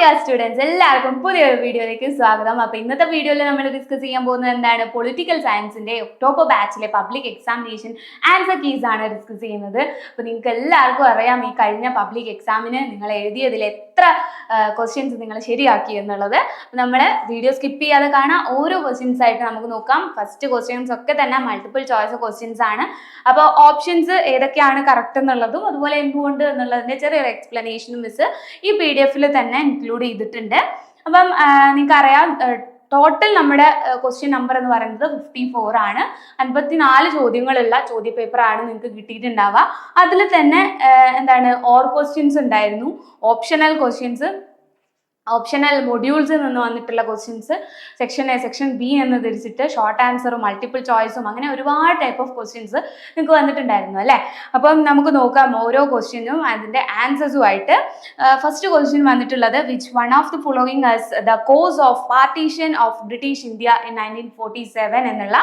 Dear students, എല്ലാവർക്കും പുതിയൊരു വീഡിയോയിലേക്ക് സ്വാഗതം. അപ്പോൾ ഇന്നത്തെ വീഡിയോയിൽ നമ്മൾ ഡിസ്കസ് ചെയ്യാൻ പോകുന്നത് എന്താണ്, പൊളിറ്റിക്കൽ സയൻസിന്റെ ഒക്ടോബർ ബാച്ചിലെ പബ്ലിക് എക്സാമിനേഷൻ ആൻസർ കീസ് ആണ് ഡിസ്കസ് ചെയ്യുന്നത്. അപ്പോൾ നിങ്ങൾക്ക് എല്ലാവർക്കും അറിയാം, ഈ കഴിഞ്ഞ പബ്ലിക് എക്സാമിന് നിങ്ങൾ എഴുതിയതിൽ എത്ര ക്വസ്റ്റ്യൻസ് നിങ്ങൾ ശരിയാക്കി എന്നുള്ളത്. നമ്മൾ വീഡിയോ സ്കിപ്പ് ചെയ്യാതെ കാണാം. ഓരോ ക്വസ്റ്റ്യൻസ് ആയിട്ട് നമുക്ക് നോക്കാം. ഫസ്റ്റ് ക്വസ്റ്റ്യൻസ് ഒക്കെ തന്നെ മൾട്ടിപ്പിൾ ചോയ്സ് ക്വസ്റ്റ്യൻസ് ആണ്. അപ്പോൾ ഓപ്ഷൻസ് ഏതൊക്കെയാണ് കറക്റ്റ് എന്നുള്ളതും അതുപോലെ എന്തുകൊണ്ട് എന്നുള്ളതിന്റെ ചെറിയൊരു എക്സ്പ്ലനേഷനും മിസ് ഈ PDF തന്നെ ഇൻക്ലൂഡ് ചെയ്തിട്ടുണ്ട്. അപ്പം നിങ്ങൾക്കറിയാം, ടോട്ടൽ നമ്മുടെ ക്വസ്റ്റ്യൻ നമ്പർ എന്ന് പറയുന്നത് 54 ആണ്. 54 ചോദ്യങ്ങളുള്ള ചോദ്യ പേപ്പർ ആണ് നിങ്ങൾക്ക് കിട്ടിയിട്ടുണ്ടാവുക. അതിൽ തന്നെ എന്താണ് ഓർ ക്വസ്റ്റ്യൻസ് ഉണ്ടായിരുന്നു, ഓപ്ഷണൽ ക്വസ്റ്റ്യൻസ്, ഓപ്ഷണൽ മൊഡ്യൂൾസിൽ നിന്ന് വന്നിട്ടുള്ള questions, section A, section B എന്ന് തിരിച്ചിട്ട് ഷോർട്ട് ആൻസറും മൾട്ടിപ്പിൾ ചോയ്സും അങ്ങനെ ഒരുപാട് ടൈപ്പ് ഓഫ് ക്വസ്റ്റ്യൻസ് നിങ്ങൾക്ക് വന്നിട്ടുണ്ടായിരുന്നു അല്ലേ. അപ്പം നമുക്ക് നോക്കാം ഓരോ ക്വസ്റ്റ്യനും അതിൻ്റെ ആൻസേഴ്സുമായിട്ട്. ഫസ്റ്റ് ക്വസ്റ്റ്യൻ വന്നിട്ടുള്ളത്, which one of the following as the cause of partition of British India in 1947 എന്നുള്ള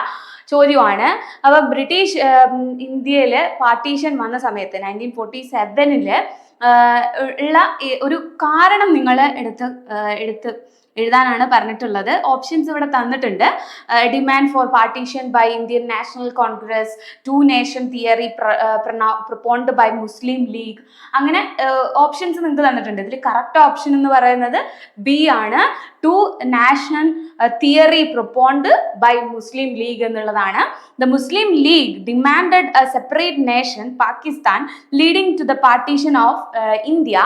ചോദ്യമാണ്. അപ്പം ബ്രിട്ടീഷ് ഇന്ത്യയിൽ പാർട്ടീഷൻ വന്ന സമയത്ത് 1947 ഉള്ള ഒരു കാരണം നിങ്ങൾ എടുത്ത് എഴുതാനാണ് പറഞ്ഞിട്ടുള്ളത്. ഓപ്ഷൻസ് ഇവിടെ തന്നിട്ടുണ്ട്. Demand for partition by Indian National Congress, two nation theory propounded by Muslim League, അങ്ങനെ ഓപ്ഷൻസ് നിങ്ങൾക്ക് തന്നിട്ടുണ്ട്. ഇതിൽ കറക്റ്റ് ഓപ്ഷൻ എന്ന് പറയുന്നത് ബി ആണ്, two national theory propounded by Muslim League എന്നുള്ളതാണ്. The Muslim League demanded a separate nation Pakistan leading to the partition of India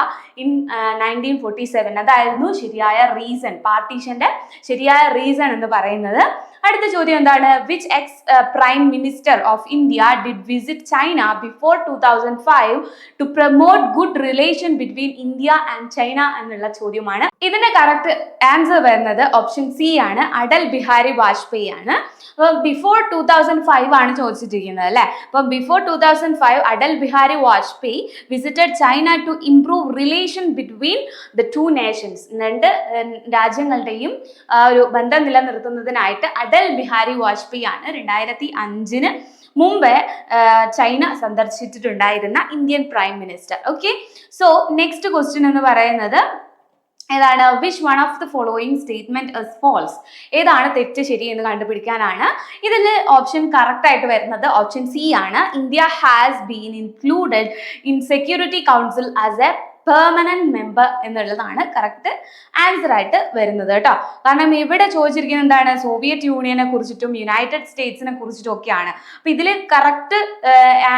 in 1947. അതായിരുന്നു ശരിയായ റീസൺ, പാർട്ടീഷന്റെ ശരിയായ റീസൺ എന്ന് പറയുന്നത്. അടുത്ത ചോദ്യം എന്താണ്, which ex prime minister of India did visit China before 2005 to promote good relation between India and China എന്നുള്ള ചോദ്യമാണ്. ഇതിന്റെ കറക്റ്റ് ആൻസർ വരുന്നത് ഓപ്ഷൻ സി ആണ്, അടൽ ബിഹാരി വാജ്പേയി ആണ്. ബിഫോർ 2005 ആണ് ചോദിച്ചിരിക്കുന്നത് അല്ലെ. അപ്പം before 2005 Atal Bihari Vajpayee visited China to improve relation between the two nations. രണ്ട് രാജ്യങ്ങളുടെയും ഒരു ബന്ധം നിലനിർത്തുന്നതിനായിട്ട് അടൽ ബിഹാരി വാജ്പേയി ആണ് 2005 മുമ്പ് ചൈന സന്ദർശിച്ചിട്ടുണ്ടായിരുന്ന Indian prime minister. Okay, so next question എന്ന് പറയുന്നത് ഏതാണ്, which one of the following statement is false. ഏതാണ് തെറ്റ് ശരി എന്ന് കണ്ടുപിടിക്കാനാണ്. ഇതിൽ ഓപ്ഷൻ കറക്റ്റ് ആയിട്ട് വരുന്നത് ഓപ്ഷൻ സി ആണ്, India has been included in security council as A permanent member എന്നുള്ളതാണ് കറക്റ്റ് ആൻസർ ആയിട്ട് വരുന്നത് കേട്ടോ. കാരണം ഇവിടെ ചോദിച്ചിരിക്കുന്നത് എന്താണ്, സോവിയറ്റ് യൂണിയനെ കുറിച്ചിട്ടും യുണൈറ്റഡ് സ്റ്റേറ്റ്സിനെ കുറിച്ചിട്ടും ഒക്കെയാണ്. അപ്പൊ ഇതിൽ കറക്റ്റ്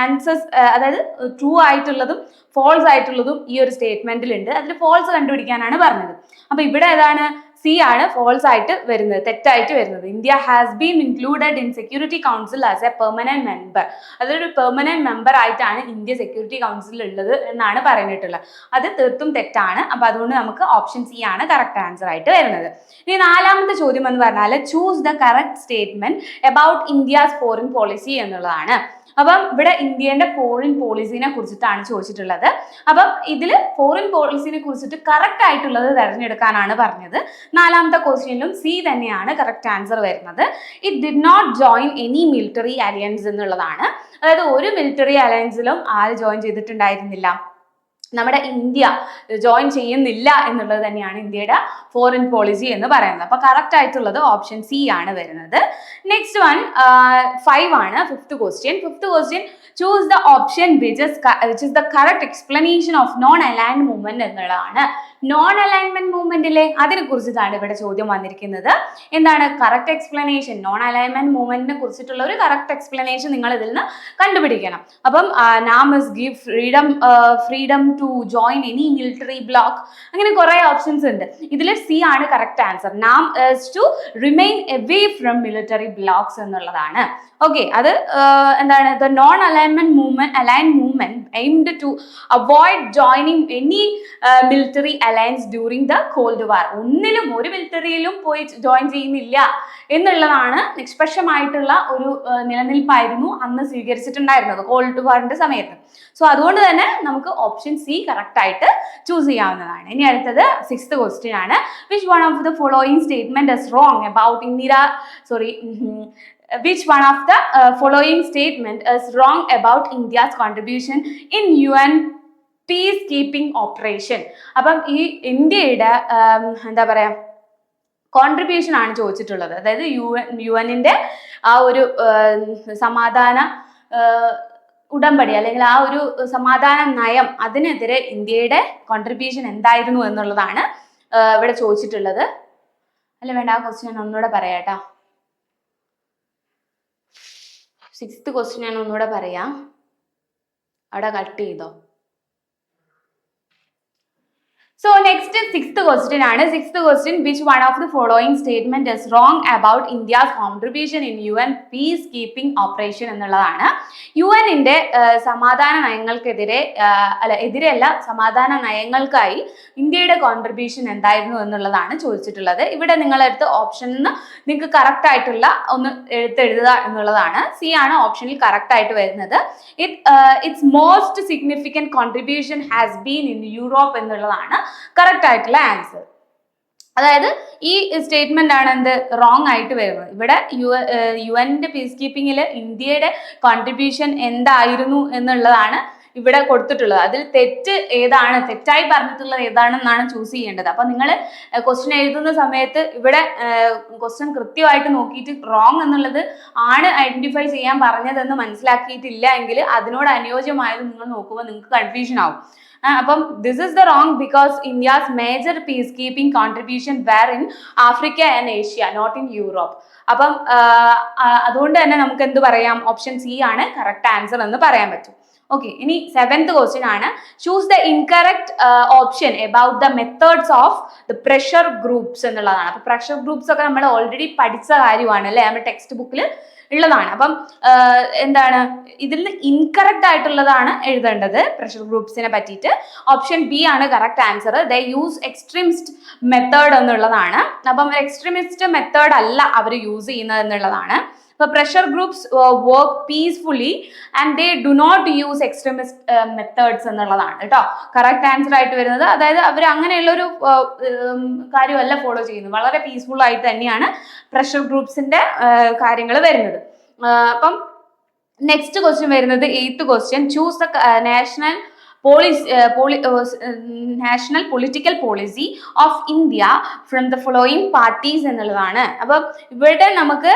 ആൻസേഴ്സ്, അതായത് ട്രൂ ആയിട്ടുള്ളതും ഫോൾസ് ആയിട്ടുള്ളതും ഈ ഒരു സ്റ്റേറ്റ്മെന്റിലുണ്ട്. അതിൽ ഫോൾസ് കണ്ടുപിടിക്കാനാണ് പറഞ്ഞത്. അപ്പൊ ഇവിടെ ഏതാണ്, സി ആണ് ഫോൾസ് ആയിട്ട് വരുന്നത്, തെറ്റായിട്ട് വരുന്നത്. India has been included in security council as A permanent member. അതൊരു പെർമനന്റ് മെമ്പർ ആയിട്ടാണ് ഇന്ത്യ സെക്യൂരിറ്റി കൗൺസിലിൽ ഉള്ളത് എന്നാണ് പറഞ്ഞിട്ടുള്ളത്. അത് തീർത്തും തെറ്റാണ്. അപ്പൊ അതുകൊണ്ട് നമുക്ക് ഓപ്ഷൻ സി ആണ് കറക്റ്റ് ആൻസർ ആയിട്ട് വരുന്നത്. ഇനി നാലാമത്തെ ചോദ്യം എന്ന് പറഞ്ഞാൽ, choose the correct statement about India's foreign policy എന്നുള്ളതാണ്. അപ്പം ഇവിടെ ഇന്ത്യയുടെ ഫോറിൻ പോളിസിനെ കുറിച്ചിട്ടാണ് ചോദിച്ചിട്ടുള്ളത്. അപ്പം ഇതിൽ ഫോറിൻ പോളിസിനെ കുറിച്ചിട്ട് കറക്റ്റ് ആയിട്ടുള്ളത് തിരഞ്ഞെടുക്കാനാണ് പറഞ്ഞത്. നാലാമത്തെ ക്വസ്റ്റ്യനിലും സി തന്നെയാണ് കറക്റ്റ് ആൻസർ വരുന്നത്. It did not join any military alliance എന്നുള്ളതാണ്. അതായത് ഒരു മിലിറ്ററി അലയൻസിലും ആര് ജോയിൻ ചെയ്തിട്ടുണ്ടായിരുന്നില്ല, നമ്മുടെ ഇന്ത്യ ജോയിൻ ചെയ്യുന്നില്ല എന്നുള്ളത് തന്നെയാണ് ഇന്ത്യയുടെ ഫോറിൻ പോളിസി എന്ന് പറയുന്നത്. അപ്പൊ കറക്റ്റ് ആയിട്ടുള്ളത് ഓപ്ഷൻ സി ആണ് വരുന്നത്. നെക്സ്റ്റ് വൺ 5 ആണ്, fifth question choose the option which is the correct explanation of non aligned movement എന്നുള്ളതാണ്. നോൺ അലൈൻമെന്റ് മൂവ്മെന്റിലെ അതിനെ കുറിച്ചിട്ടാണ് ഇവിടെ ചോദ്യം വന്നിരിക്കുന്നത്. എന്താണ് കറക്റ്റ് എക്സ്പ്ലനേഷൻ, നോൺ അലൈൻമെന്റ് മൂവ്മെന്റിനെ കുറിച്ചിട്ടുള്ള ഒരു കറക്റ്റ് എക്സ്പ്ലനേഷൻ നിങ്ങൾ ഇതിൽ നിന്ന് കണ്ടുപിടിക്കണം. അപ്പം NAM is give freedom to join any military bloc, അങ്ങനെ കുറെ ഓപ്ഷൻസ് ഉണ്ട്. ഇതിൽ സി ആണ് correct answer, NAM is to remain away from military blocs എന്നുള്ളതാണ്. ഓക്കെ, അത് എന്താണ്, the non alignment movement aimed to avoid joining any military alliance during the Cold War. ഒന്നിലും ഒരു മിലിറ്ററിയിലും പോയി ജോയിൻ ചെയ്യുന്നില്ല എന്നുള്ളതാണ് നിഷ്പക്ഷമായിട്ടുള്ള ഒരു നിലനിൽപ്പായിരുന്നു അന്ന് സ്വീകരിച്ചിട്ടുണ്ടായിരുന്നത് കോൾഡ് വാറിന്റെ സമയത്ത്. സോ അതുകൊണ്ട് തന്നെ നമുക്ക് ഓപ്ഷൻ സി കറക്റ്റ് ആയിട്ട് ചൂസ് ചെയ്യാവുന്നതാണ്. ഇനി അടുത്തത് 6th ക്വസ്റ്റ്യൻ ആണ്, which one of the following statement is wrong about which one of the following statement is wrong about India's contribution in UN peace keeping operation. അപ്പം ഈ ഇന്ത്യയുടെ എന്താ പറയാ കോൺട്രിബ്യൂഷൻ ആണ് ചോദിച്ചിട്ടുള്ളത്. അതായത് UN-ന്റെ ആ ഒരു സമാധാന ഉടമ്പടി അല്ലെങ്കിൽ ആ ഒരു സമാധാന നയം, അതിനെതിരെ ഇന്ത്യയുടെ കോൺട്രിബ്യൂഷൻ എന്തായിരുന്നു എന്നുള്ളതാണ് ഇവിടെ ചോദിച്ചിട്ടുള്ളത്. അല്ല വേണ്ട, ആ ക്വസ്റ്റ്യൻ ഞാൻ ഒന്നുകൂടെ പറയാട്ടോ. 6th ക്വസ്റ്റ്യൻ ഞാൻ ഒന്നുകൂടെ പറയാം. അവിടെ കട്ട് ചെയ്തോ. So next 6th question ആണ്. 6th question, which one of the following statement is wrong about India's contribution in UN peacekeeping operation എന്നുള്ളതാണ്. UN-ന്റെ സമാധാന നയങ്ങൾക്കെതിരെ എതിരെയല്ല, സമാധാന നയങ്ങൾക്കായി ഇന്ത്യയുടെ കോൺട്രിബ്യൂഷൻ എന്തായിരുന്നു എന്നുള്ളതാണ് ചോദിച്ചിട്ടുള്ളത്. ഇവിടെ നിങ്ങളെടുത്ത് ഓപ്ഷനിൽ നിങ്ങൾക്ക് കറക്റ്റ് ആയിട്ടുള്ള ഒന്ന് എഴുതുക എന്നുള്ളതാണ്. സി ആണ് ഓപ്ഷനിൽ കറക്റ്റ് ആയിട്ട് വരുന്നത്. It's most significant contribution has been in Europe എന്നുള്ളതാണ് കറക്റ്റ് ആയിട്ടുള്ള ആൻസർ. അതായത് ഈ സ്റ്റേറ്റ്മെന്റ് ആണ് എന്ത് റോങ് ആയിട്ട് വരുന്നത്. ഇവിടെ UN-ന്റെ പീസ് കീപ്പിംഗിൽ ഇന്ത്യയുടെ കോൺട്രിബ്യൂഷൻ എന്തായിരുന്നു എന്നുള്ളതാണ് ഇവിടെ കൊടുത്തിട്ടുള്ളത്. അതിൽ തെറ്റ് ഏതാണ്, തെറ്റായി പറഞ്ഞിട്ടുള്ളത് ഏതാണെന്നാണ് ചൂസ് ചെയ്യേണ്ടത്. അപ്പൊ നിങ്ങൾ ക്വസ്റ്റ്യൻ എഴുതുന്ന സമയത്ത് ഇവിടെ ക്വസ്റ്റ്യൻ കൃത്യമായിട്ട് നോക്കിയിട്ട് റോങ് എന്നുള്ളത് ആണ് ഐഡന്റിഫൈ ചെയ്യാൻ പറഞ്ഞതെന്ന് മനസ്സിലാക്കിയിട്ടില്ല എങ്കിൽ അതിനോട് അനുയോജ്യമായത് നിങ്ങൾ നോക്കുമ്പോൾ നിങ്ങൾക്ക് കൺഫ്യൂഷൻ ആവും. അപ്പം this is the wrong because India's major peacekeeping contribution were in Africa and Asia, not in Europe. അപ്പം അതുകൊണ്ട് തന്നെ നമുക്ക് എന്ത് പറയാം, ഓപ്ഷൻ സി ആണ് കറക്റ്റ് ആൻസർ എന്ന് പറയാൻ പറ്റും. ഓക്കെ, ഇനി 7th ക്വസ്റ്റ്യൻ ആണ്. Choose the incorrect option about the methods of the pressure groups എന്നുള്ളതാണ്. അപ്പൊ പ്രഷർ ഗ്രൂപ്പ്സ് ഒക്കെ നമ്മൾ ഓൾറെഡി പഠിച്ച കാര്യമാണ് അല്ലെ, നമ്മുടെ ടെക്സ്റ്റ് ബുക്കിൽ ഉള്ളതാണ്. അപ്പം എന്താണ് ഇതിൽ ഇൻകറക്റ്റ് ആയിട്ടുള്ളതാണ് എഴുതേണ്ടത് പ്രഷർ ഗ്രൂപ്പ്സിനെ പറ്റിയിട്ട്. ഓപ്ഷൻ ബി ആണ് കറക്റ്റ് ആൻസർ. ദേ യൂസ് എക്സ്ട്രീമിസ്റ്റ് മെത്തേഡ് എന്നുള്ളതാണ്. അപ്പം എക്സ്ട്രീമിസ്റ്റ് മെത്തേഡ് അല്ല അവർ യൂസ് ചെയ്യുന്നത് എന്നുള്ളതാണ്. So pressure groups work peacefully and they do not use extremist methods എന്നുള്ളതാണ് കേട്ടോ കറക്റ്റ് ആൻസർ ആയിട്ട് വരുന്നത്. അതായത് അവർ അങ്ങനെയുള്ളൊരു കാര്യമല്ല ഫോളോ ചെയ്യുന്നത്, വളരെ പീസ്ഫുൾ ആയിട്ട് തന്നെയാണ് പ്രഷർ ഗ്രൂപ്പ്സിന്റെ കാര്യങ്ങൾ വരുന്നത്. അപ്പം നെക്സ്റ്റ് ക്വസ്റ്റ്യൻ വരുന്നത് 8th question. Choose the national political policy of India from the following parties എന്നുള്ളതാണ്. അപ്പം ഇവിടെ നമുക്ക്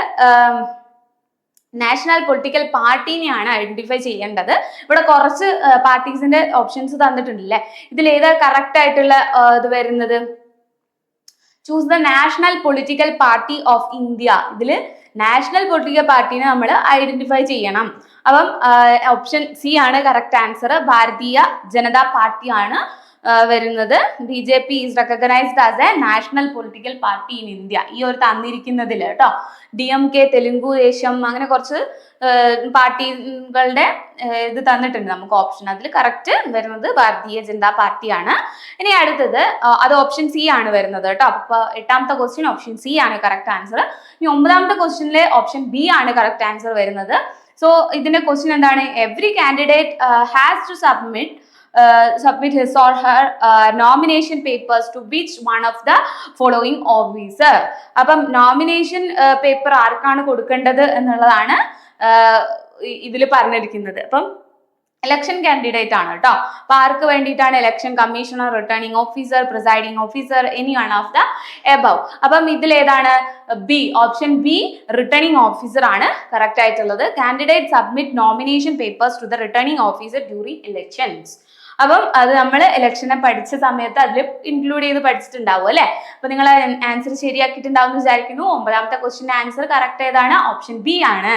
നാഷണൽ പൊളിറ്റിക്കൽ പാർട്ടീനെയാണ് ഐഡന്റിഫൈ ചെയ്യേണ്ടത്. ഇവിടെ കുറച്ച് പാർട്ടീസിന്റെ ഓപ്ഷൻസ് തന്നിട്ടുണ്ടല്ലേ, ഇതിൽ ഏതാ കറക്റ്റ് ആയിട്ടുള്ള ഇത് വരുന്നത്? Choose the national political party of India. ഇതിൽ നാഷണൽ പൊളിറ്റിക്കൽ പാർട്ടീനെ നമ്മൾ ഐഡന്റിഫൈ ചെയ്യണം. അപ്പം ഓപ്ഷൻ സി ആണ് കറക്റ്റ് ആൻസർ. ഭാരതീയ ജനതാ പാർട്ടിയാണ് വരുന്നത്. BJP is recognised as A national political party in India. ഈ ഒരു തന്നിരിക്കുന്നതിൽ കേട്ടോ DMK, തെലുങ്കു ദേശം, അങ്ങനെ കുറച്ച് പാർട്ടികളുടെ ഇത് തന്നിട്ടുണ്ട് നമുക്ക് ഓപ്ഷൻ. അതിൽ കറക്റ്റ് വരുന്നത് ഭാരതീയ ജനതാ പാർട്ടിയാണ്. ഇനി അടുത്തത് അത് ഓപ്ഷൻ സി ആണ് വരുന്നത് കേട്ടോ. അപ്പൊ 8ാമത്തെ ക്വസ്റ്റ്യൻ ഓപ്ഷൻ സി ആണ് കറക്റ്റ് ആൻസർ. ഇനി 9ാമത്തെ ക്വസ്റ്റ്യനിലെ ഓപ്ഷൻ ബി ആണ് കറക്റ്റ് ആൻസർ വരുന്നത്. സോ ഇതിന്റെ ക്വസ്റ്റ്യൻ എന്താണ്? Every candidate has to submit his or her nomination papers to which one of the following officer. അപ്പം നോമിനേഷൻ പേപ്പർ ആർക്കാണ് കൊടുക്കേണ്ടത് എന്നുള്ളതാണ് ഇതിൽ പറഞ്ഞിരിക്കുന്നത്. അപ്പം ഇലക്ഷൻ കാൻഡിഡേറ്റ് ആണ് കേട്ടോ. അപ്പൊ ആർക്ക് വേണ്ടിയിട്ടാണ്? Election commissioner, returning officer, presiding officer, any one of the above. അപ്പം ഇതിൽ ഏതാണ്? B, option B returning officer ആണ് കറക്റ്റ് ആയിട്ടുള്ളത്. Candidate submit nomination papers to the returning officer during elections. അപ്പം അത് നമ്മൾ ഇലക്ഷനെ പഠിച്ച സമയത്ത് അതിൽ ഇൻക്ലൂഡ് ചെയ്ത് പഠിച്ചിട്ടുണ്ടാവും അല്ലെ. അപ്പൊ നിങ്ങൾ ആൻസർ ശരിയാക്കിയിട്ടുണ്ടാവും എന്ന് വിചാരിക്കുന്നു. 9ാമത്തെ ക്വസ്റ്റ്യൻ ആൻസർ കറക്റ്റ് ഏതാണ്? ഓപ്ഷൻ ബി ആണ്.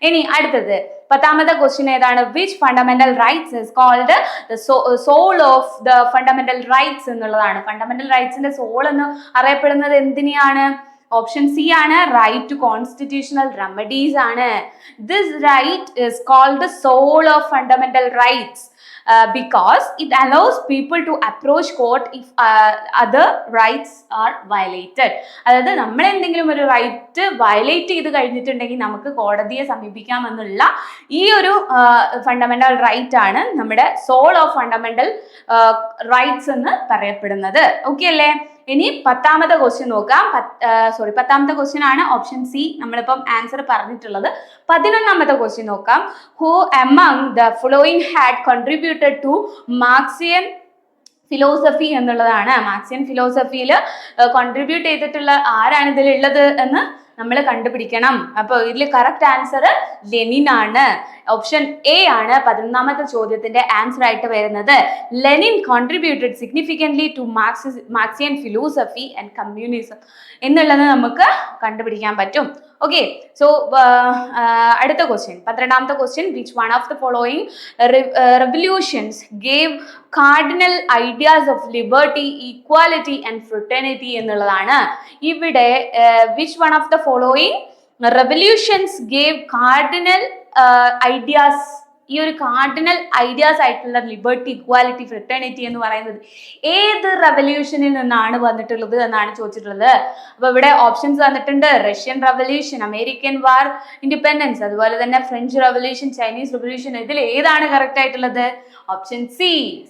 ഇനി അടുത്തത് 10ാമത്തെ ക്വസ്റ്റ്യൻ ഏതാണ്? Which fundamental rights is called the soul of the fundamental rights എന്നുള്ളതാണ്. ഫണ്ടമെന്റൽ റൈറ്റ്സിന്റെ സോൾ എന്ന് അറിയപ്പെടുന്നത് എന്തിനെയാണ്? ഓപ്ഷൻ സി ആണ്, റൈറ്റ് ടു കോൺസ്റ്റിറ്റ്യൂഷണൽ റെമഡീസ് ആണ്. This right is called the soul of fundamental rights because it allows people to approach court if other rights are violated. അതായത് നമ്മൾ എന്തെങ്കിലും ഒരു റൈറ്റ് വയലേറ്റ് ചെയ്ത് കഴിഞ്ഞിട്ടുണ്ടെങ്കിൽ നമുക്ക് കോടതിയെ സമീപിക്കാമെന്നുള്ള ഈ ഒരു ഫണ്ടമെന്റൽ റൈറ്റ് ആണ് നമ്മുടെ സോൾ ഓഫ് ഫണ്ടമെന്റൽ റൈറ്റ്സ് എന്ന് പറയപ്പെടുന്നത്. ഓക്കെ അല്ലേ? ഇനി 10ാമത്തെ ക്വസ്റ്റ്യൻ നോക്കാം. 10ാമത്തെ ക്വസ്റ്റ്യൻ ആണ് ഓപ്ഷൻ സി നമ്മളിപ്പം ആൻസർ പറഞ്ഞിട്ടുള്ളത്. 11ാമത്തെ ക്വസ്റ്റ്യൻ നോക്കാം. Who among the following had contributed to Marxian philosophy എന്നുള്ളതാണ്. മാർക്സിയൻ ഫിലോസഫിയിൽ കോൺട്രിബ്യൂട്ട് ചെയ്തിട്ടുള്ള ആരാണ് ഇതിലുള്ളത് എന്ന് നമ്മൾ കണ്ടുപിടിക്കണം. അപ്പോൾ ഇതിൽ കറക്റ്റ് ആൻസർ ലെനിൻ ആണ്. ഓപ്ഷൻ എ ആണ് 11ാമത്തെ ചോദ്യത്തിന്റെ ആൻസർ ആയിട്ട് വരുന്നത്. Lenin contributed significantly to Marxian philosophy and communism എന്നുള്ളത് നമുക്ക് കണ്ടുപിടിക്കാൻ പറ്റും. ഓക്കെ, സോ അടുത്ത ക്വസ്റ്റ്യൻ 12ാമത്തെ question. Which one of the following revolutions gave cardinal ideas of liberty, equality and fraternity എന്നുള്ളതാണ്. ഇവിടെ which one of the following revolutions gave cardinal ideas, ഈ ഒരു കാർഡിനൽ ഐഡിയാസ് ആയിട്ടുള്ള ലിബർട്ടി, ഇക്വാലിറ്റി, ഫ്രറ്റേണിറ്റി എന്ന് പറയുന്നത് ഏത് റെവല്യൂഷനിൽ നിന്നാണ് വന്നിട്ടുള്ളത് എന്നാണ് ചോദിച്ചിട്ടുള്ളത്. അപ്പൊ ഇവിടെ ഓപ്ഷൻസ് വന്നിട്ടുണ്ട്. റഷ്യൻ റെവല്യൂഷൻ, അമേരിക്കൻ വാർ, ഇൻഡിപെൻഡൻസ്, അതുപോലെ തന്നെ ഫ്രഞ്ച് റെവല്യൂഷൻ, ചൈനീസ് റെവല്യൂഷൻ. ഇതിൽ ഏതാണ് കറക്റ്റ് ആയിട്ടുള്ളത്? ഓപ്ഷൻ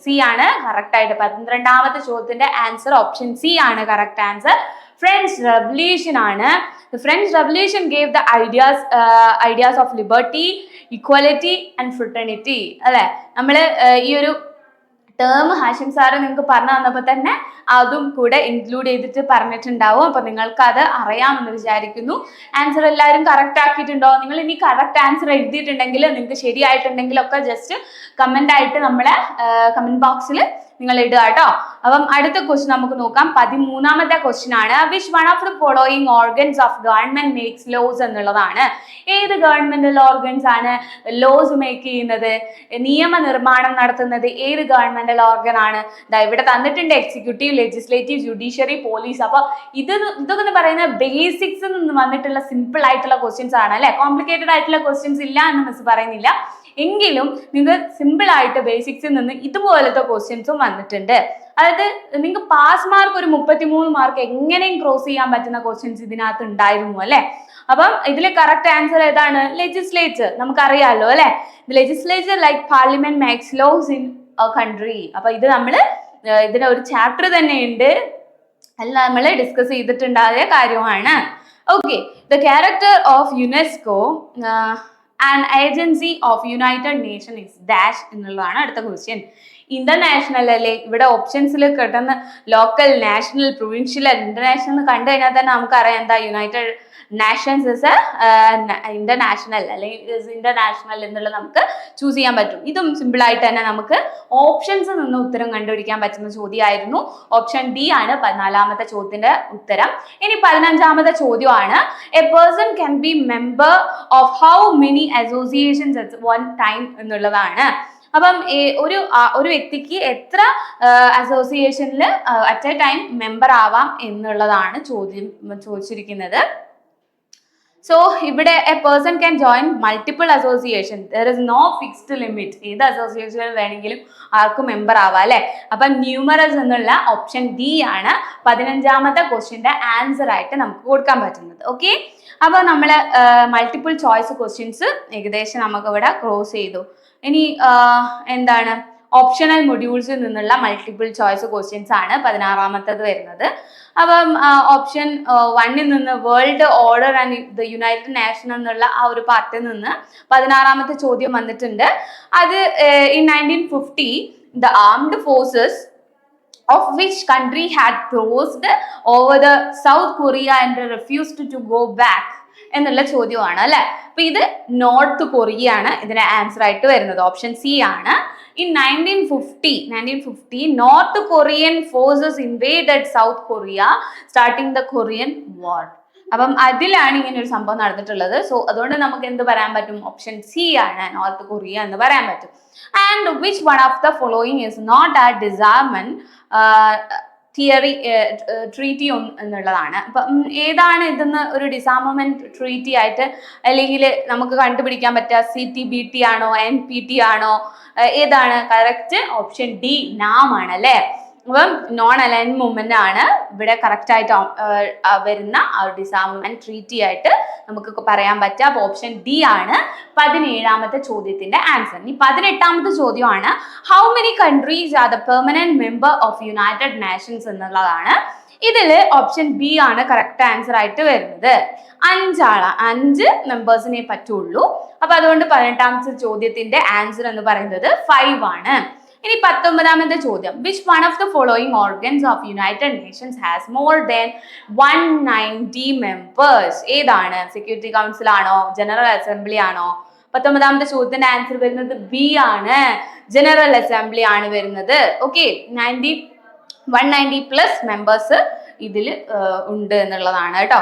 സി ആണ് കറക്റ്റ് ആയിട്ട്. 12ാമത്തെ ചോദ്യത്തിന്റെ ആൻസർ ഓപ്ഷൻ സി ആണ് കറക്റ്റ് ആൻസർ. ഫ്രഞ്ച് റെവല്യൂഷൻ ആണ്. French revolution gave the ideas of liberty, equality and fraternity. അല്ലെ, നമ്മൾ ഈ ഒരു ടേം ഹാഷിം സാറ് നിങ്ങൾക്ക് പറഞ്ഞു തന്നപ്പോൾ തന്നെ അതും കൂടെ ഇൻക്ലൂഡ് ചെയ്തിട്ട് പറഞ്ഞിട്ടുണ്ടാവും. അപ്പൊ നിങ്ങൾക്ക് അത് അറിയാമെന്ന് വിചാരിക്കുന്നു. ആൻസർ എല്ലാവരും കറക്റ്റ് ആക്കിയിട്ടുണ്ടോ? നിങ്ങൾ ഇനി കറക്റ്റ് ആൻസർ എഴുതിയിട്ടുണ്ടെങ്കിൽ, നിങ്ങൾക്ക് ശരിയായിട്ടുണ്ടെങ്കിൽ ഒക്കെ ജസ്റ്റ് കമന്റ് ആയിട്ട് നമ്മളെ കമന്റ് ബോക്സിൽ നിങ്ങൾ ഇടുക കേട്ടോ. അപ്പം അടുത്ത ക്വസ്റ്റ്യൻ നമുക്ക് നോക്കാം. 13ാമത്തെ ക്വസ്റ്റ്യൻ ആണ്. Which one of the following organs of government makes laws എന്നുള്ളതാണ്. ഏത് ഗവൺമെന്റൽ ഓർഗൻസ് ആണ് ലോസ് മേക്ക് ചെയ്യുന്നത്, നിയമനിർമ്മാണം നടത്തുന്നത്? ഏത് ഗവൺമെന്റൽ ഓർഗൻ ആണ്? ഇവിടെ തന്നിട്ടുണ്ട് എക്സിക്യൂട്ടീവ്, ലെജിസ്ലേറ്റീവ്, ജുഡീഷ്യറി, പോലീസ്. അപ്പൊ ഇതൊക്കെ പറയുന്ന ബേസിക്സ് നിന്ന് വന്നിട്ടുള്ള സിമ്പിൾ ആയിട്ടുള്ള ക്വസ്റ്റ്യൻസ് ആണ് അല്ലെ. കോംപ്ലിക്കേറ്റഡ് ആയിട്ടുള്ള ക്വസ്റ്റ്യൻസ് ഇല്ല എന്ന് മിസ് പറയുന്നില്ല, എങ്കിലും നിങ്ങൾ സിമ്പിൾ ആയിട്ട് ബേസിക്സിൽ നിന്ന് ഇതുപോലത്തെ ക്വസ്റ്റ്യൻസും വന്നിട്ടുണ്ട്. അതായത് നിങ്ങൾക്ക് പാസ് മാർക്ക് ഒരു 33 മാർക്ക് എങ്ങനെയും ക്രോസ് ചെയ്യാൻ പറ്റുന്ന ക്വസ്റ്റ്യൻസ് ഇതിനകത്ത് ഉണ്ടായിരുന്നു അല്ലെ. അപ്പം ഇതിലെ കറക്റ്റ് ആൻസർ ഏതാണ്? ലെജിസ്ലേച്ചർ. നമുക്കറിയാലോ അല്ലെ, legislature like parliament makes laws in a country. അപ്പൊ ഇത് നമ്മൾ ഇതിന് ഒരു ചാപ്റ്റർ തന്നെ ഉണ്ട്, അല്ല നമ്മൾ ഡിസ്കസ് ചെയ്തിട്ടുണ്ടായ കാര്യമാണ്. Okay, the character of UNESCO an agency of United nation is dash എന്നുള്ളതാണ് അടുത്ത ക്വസ്റ്റ്യൻ. ഇന്റർനാഷണൽ അല്ലെ, ഇവിടെ ഓപ്ഷൻസിൽ കിട്ടുന്ന ലോക്കൽ, നാഷണൽ, പ്രൊവിൻഷ്യൽ, ഇന്റർനാഷണൽ കണ്ടു കഴിഞ്ഞാൽ തന്നെ നമുക്കറിയാം എന്താ യുണൈറ്റഡ് നാഷൻസ് ഇസ് ഇന്റർനാഷണൽ അല്ലെങ്കിൽ ഇന്റർനാഷണൽ എന്നുള്ളത് നമുക്ക് ചൂസ് ചെയ്യാൻ പറ്റും. ഇതും സിമ്പിൾ ആയിട്ട് തന്നെ നമുക്ക് ഓപ്ഷൻസ് നിന്ന് ഉത്തരം കണ്ടുപിടിക്കാൻ പറ്റുന്ന ചോദ്യമായിരുന്നു. ഓപ്ഷൻ ഡി ആണ് 14ാമത്തെ ചോദ്യത്തിന്റെ ഉത്തരം. ഇനി 15ാമത്തെ ചോദ്യമാണ്. A person can be member of how many associations at one time എന്നുള്ളതാണ്. അപ്പം ഒരു വ്യക്തിക്ക് എത്ര അസോസിയേഷനിൽ അറ്റ് എ ടൈം മെമ്പർ ആവാം എന്നുള്ളതാണ് ചോദിച്ചിരിക്കുന്നത്. സോ ഇവിടെ a person can join multiple association, there is no fixed limit. ഏത് അസോസിയേഷനിൽ വേണമെങ്കിലും ആർക്കും മെമ്പർ ആവാം അല്ലെ. അപ്പൊ ന്യൂമറസ് എന്നുള്ള ഓപ്ഷൻ ഡി ആണ് 15ാമത്തെ ക്വസ്റ്റ്യന്റെ ആൻസർ ആയിട്ട് നമുക്ക് കൊടുക്കാൻ പറ്റുന്നത്. ഓക്കെ, അപ്പൊ നമ്മള് മൾട്ടിപ്പിൾ ചോയ്സ് ക്വസ്റ്റ്യൻസ് ഏകദേശം നമുക്ക് ഇവിടെ ക്രോസ് ചെയ്തു. ഇനി എന്താണ് ഓപ്ഷണൽ മൊഡ്യൂൾസിൽ നിന്നുള്ള മൾട്ടിപ്പിൾ ചോയ്സ് ക്വസ്റ്റ്യൻസ് ആണ് 16ാമത്തേത് വരുന്നത്. അപ്പം ഓപ്ഷൻ 1ൽ നിന്ന് world order and the United nation എന്നുള്ള ആ ഒരു പാർട്ടിൽ നിന്ന് 16ാമത്തെ ചോദ്യം വന്നിട്ടുണ്ട്. അത് in 1950 the armed forces of which country had crossed over the South Korea and refused to go back എന്നുള്ള ചോദ്യമാണ് അല്ലെ. അപ്പൊ ഇത് നോർത്ത് കൊറിയ ആണ് ഇതിന്റെ ആൻസർ ആയിട്ട് വരുന്നത്. ഓപ്ഷൻ സി ആണ്. In 1950 North Korean forces invaded South Korea, starting the Korean War. അപ്പം അതിലാണ് ഇങ്ങനെ ഒരു സംഭവം നടന്നിട്ടുള്ളത്. സോ അതുകൊണ്ട് നമുക്ക് എന്ത് പറയാൻ പറ്റും? ഓപ്ഷൻ സി ആണ് നോർത്ത് കൊറിയ എന്ന് പറയാൻ പറ്റും. And which one of the following is not a disarmament treaty എന്നുള്ളതാണ്. അപ്പം ഏതാണ് ഇതെന്ന് ഒരു ഡിസാർമമെന്റ് ട്രീറ്റി ആയിട്ട് അല്ലെങ്കിൽ നമുക്ക് കണ്ടുപിടിക്കാൻ പറ്റുക? CTBT ആണോ, NPT ആണോ, ഏതാണ് കറക്റ്റ്? ഓപ്ഷൻ ഡി നാം ആണ് അല്ലെ. അപ്പം നോൺ അലൈൻ മൂവ്മെന്റ് ആണ് ഇവിടെ കറക്റ്റ് ആയിട്ട് വരുന്ന ഡിസാർമമെന്റ് ട്രീറ്റി ആയിട്ട് നമുക്ക് പറയാൻ പറ്റുക. അപ്പൊ ഓപ്ഷൻ ഡി ആണ് 17ാമത്തെ ചോദ്യത്തിന്റെ ആൻസർ. ഇനി 18ാമത്തെ ചോദ്യമാണ്. How many countries are the permanent member of United Nations എന്നുള്ളതാണ്. ഇതില് ഓപ്ഷൻ ബി ആണ് കറക്റ്റ് ആൻസർ ആയിട്ട് വരുന്നത്. 5 മെമ്പേഴ്സിനെ പറ്റുള്ളൂ. അപ്പൊ അതുകൊണ്ട് 18ാമത്തെ ചോദ്യത്തിന്റെ ആൻസർ എന്ന് പറയുന്നത് 5 ആണ്. ഇനി 19ാമത്തെ ചോദ്യം, which one of the following organs of United Nations has more than 190 members? ഏതാണ്? സെക്യൂരിറ്റി കൗൺസിൽ ആണോ, ജനറൽ അസംബ്ലി ആണോ? 19ാമത്തെ ചോദ്യത്തിന്റെ ആൻസർ വരുന്നത് ബി ആണ്, ജനറൽ അസംബ്ലി ആണ് വരുന്നത്. ഓക്കെ, 190+ മെമ്പേഴ്സ് ഇതിൽ ഉണ്ട് എന്നുള്ളതാണ് കേട്ടോ.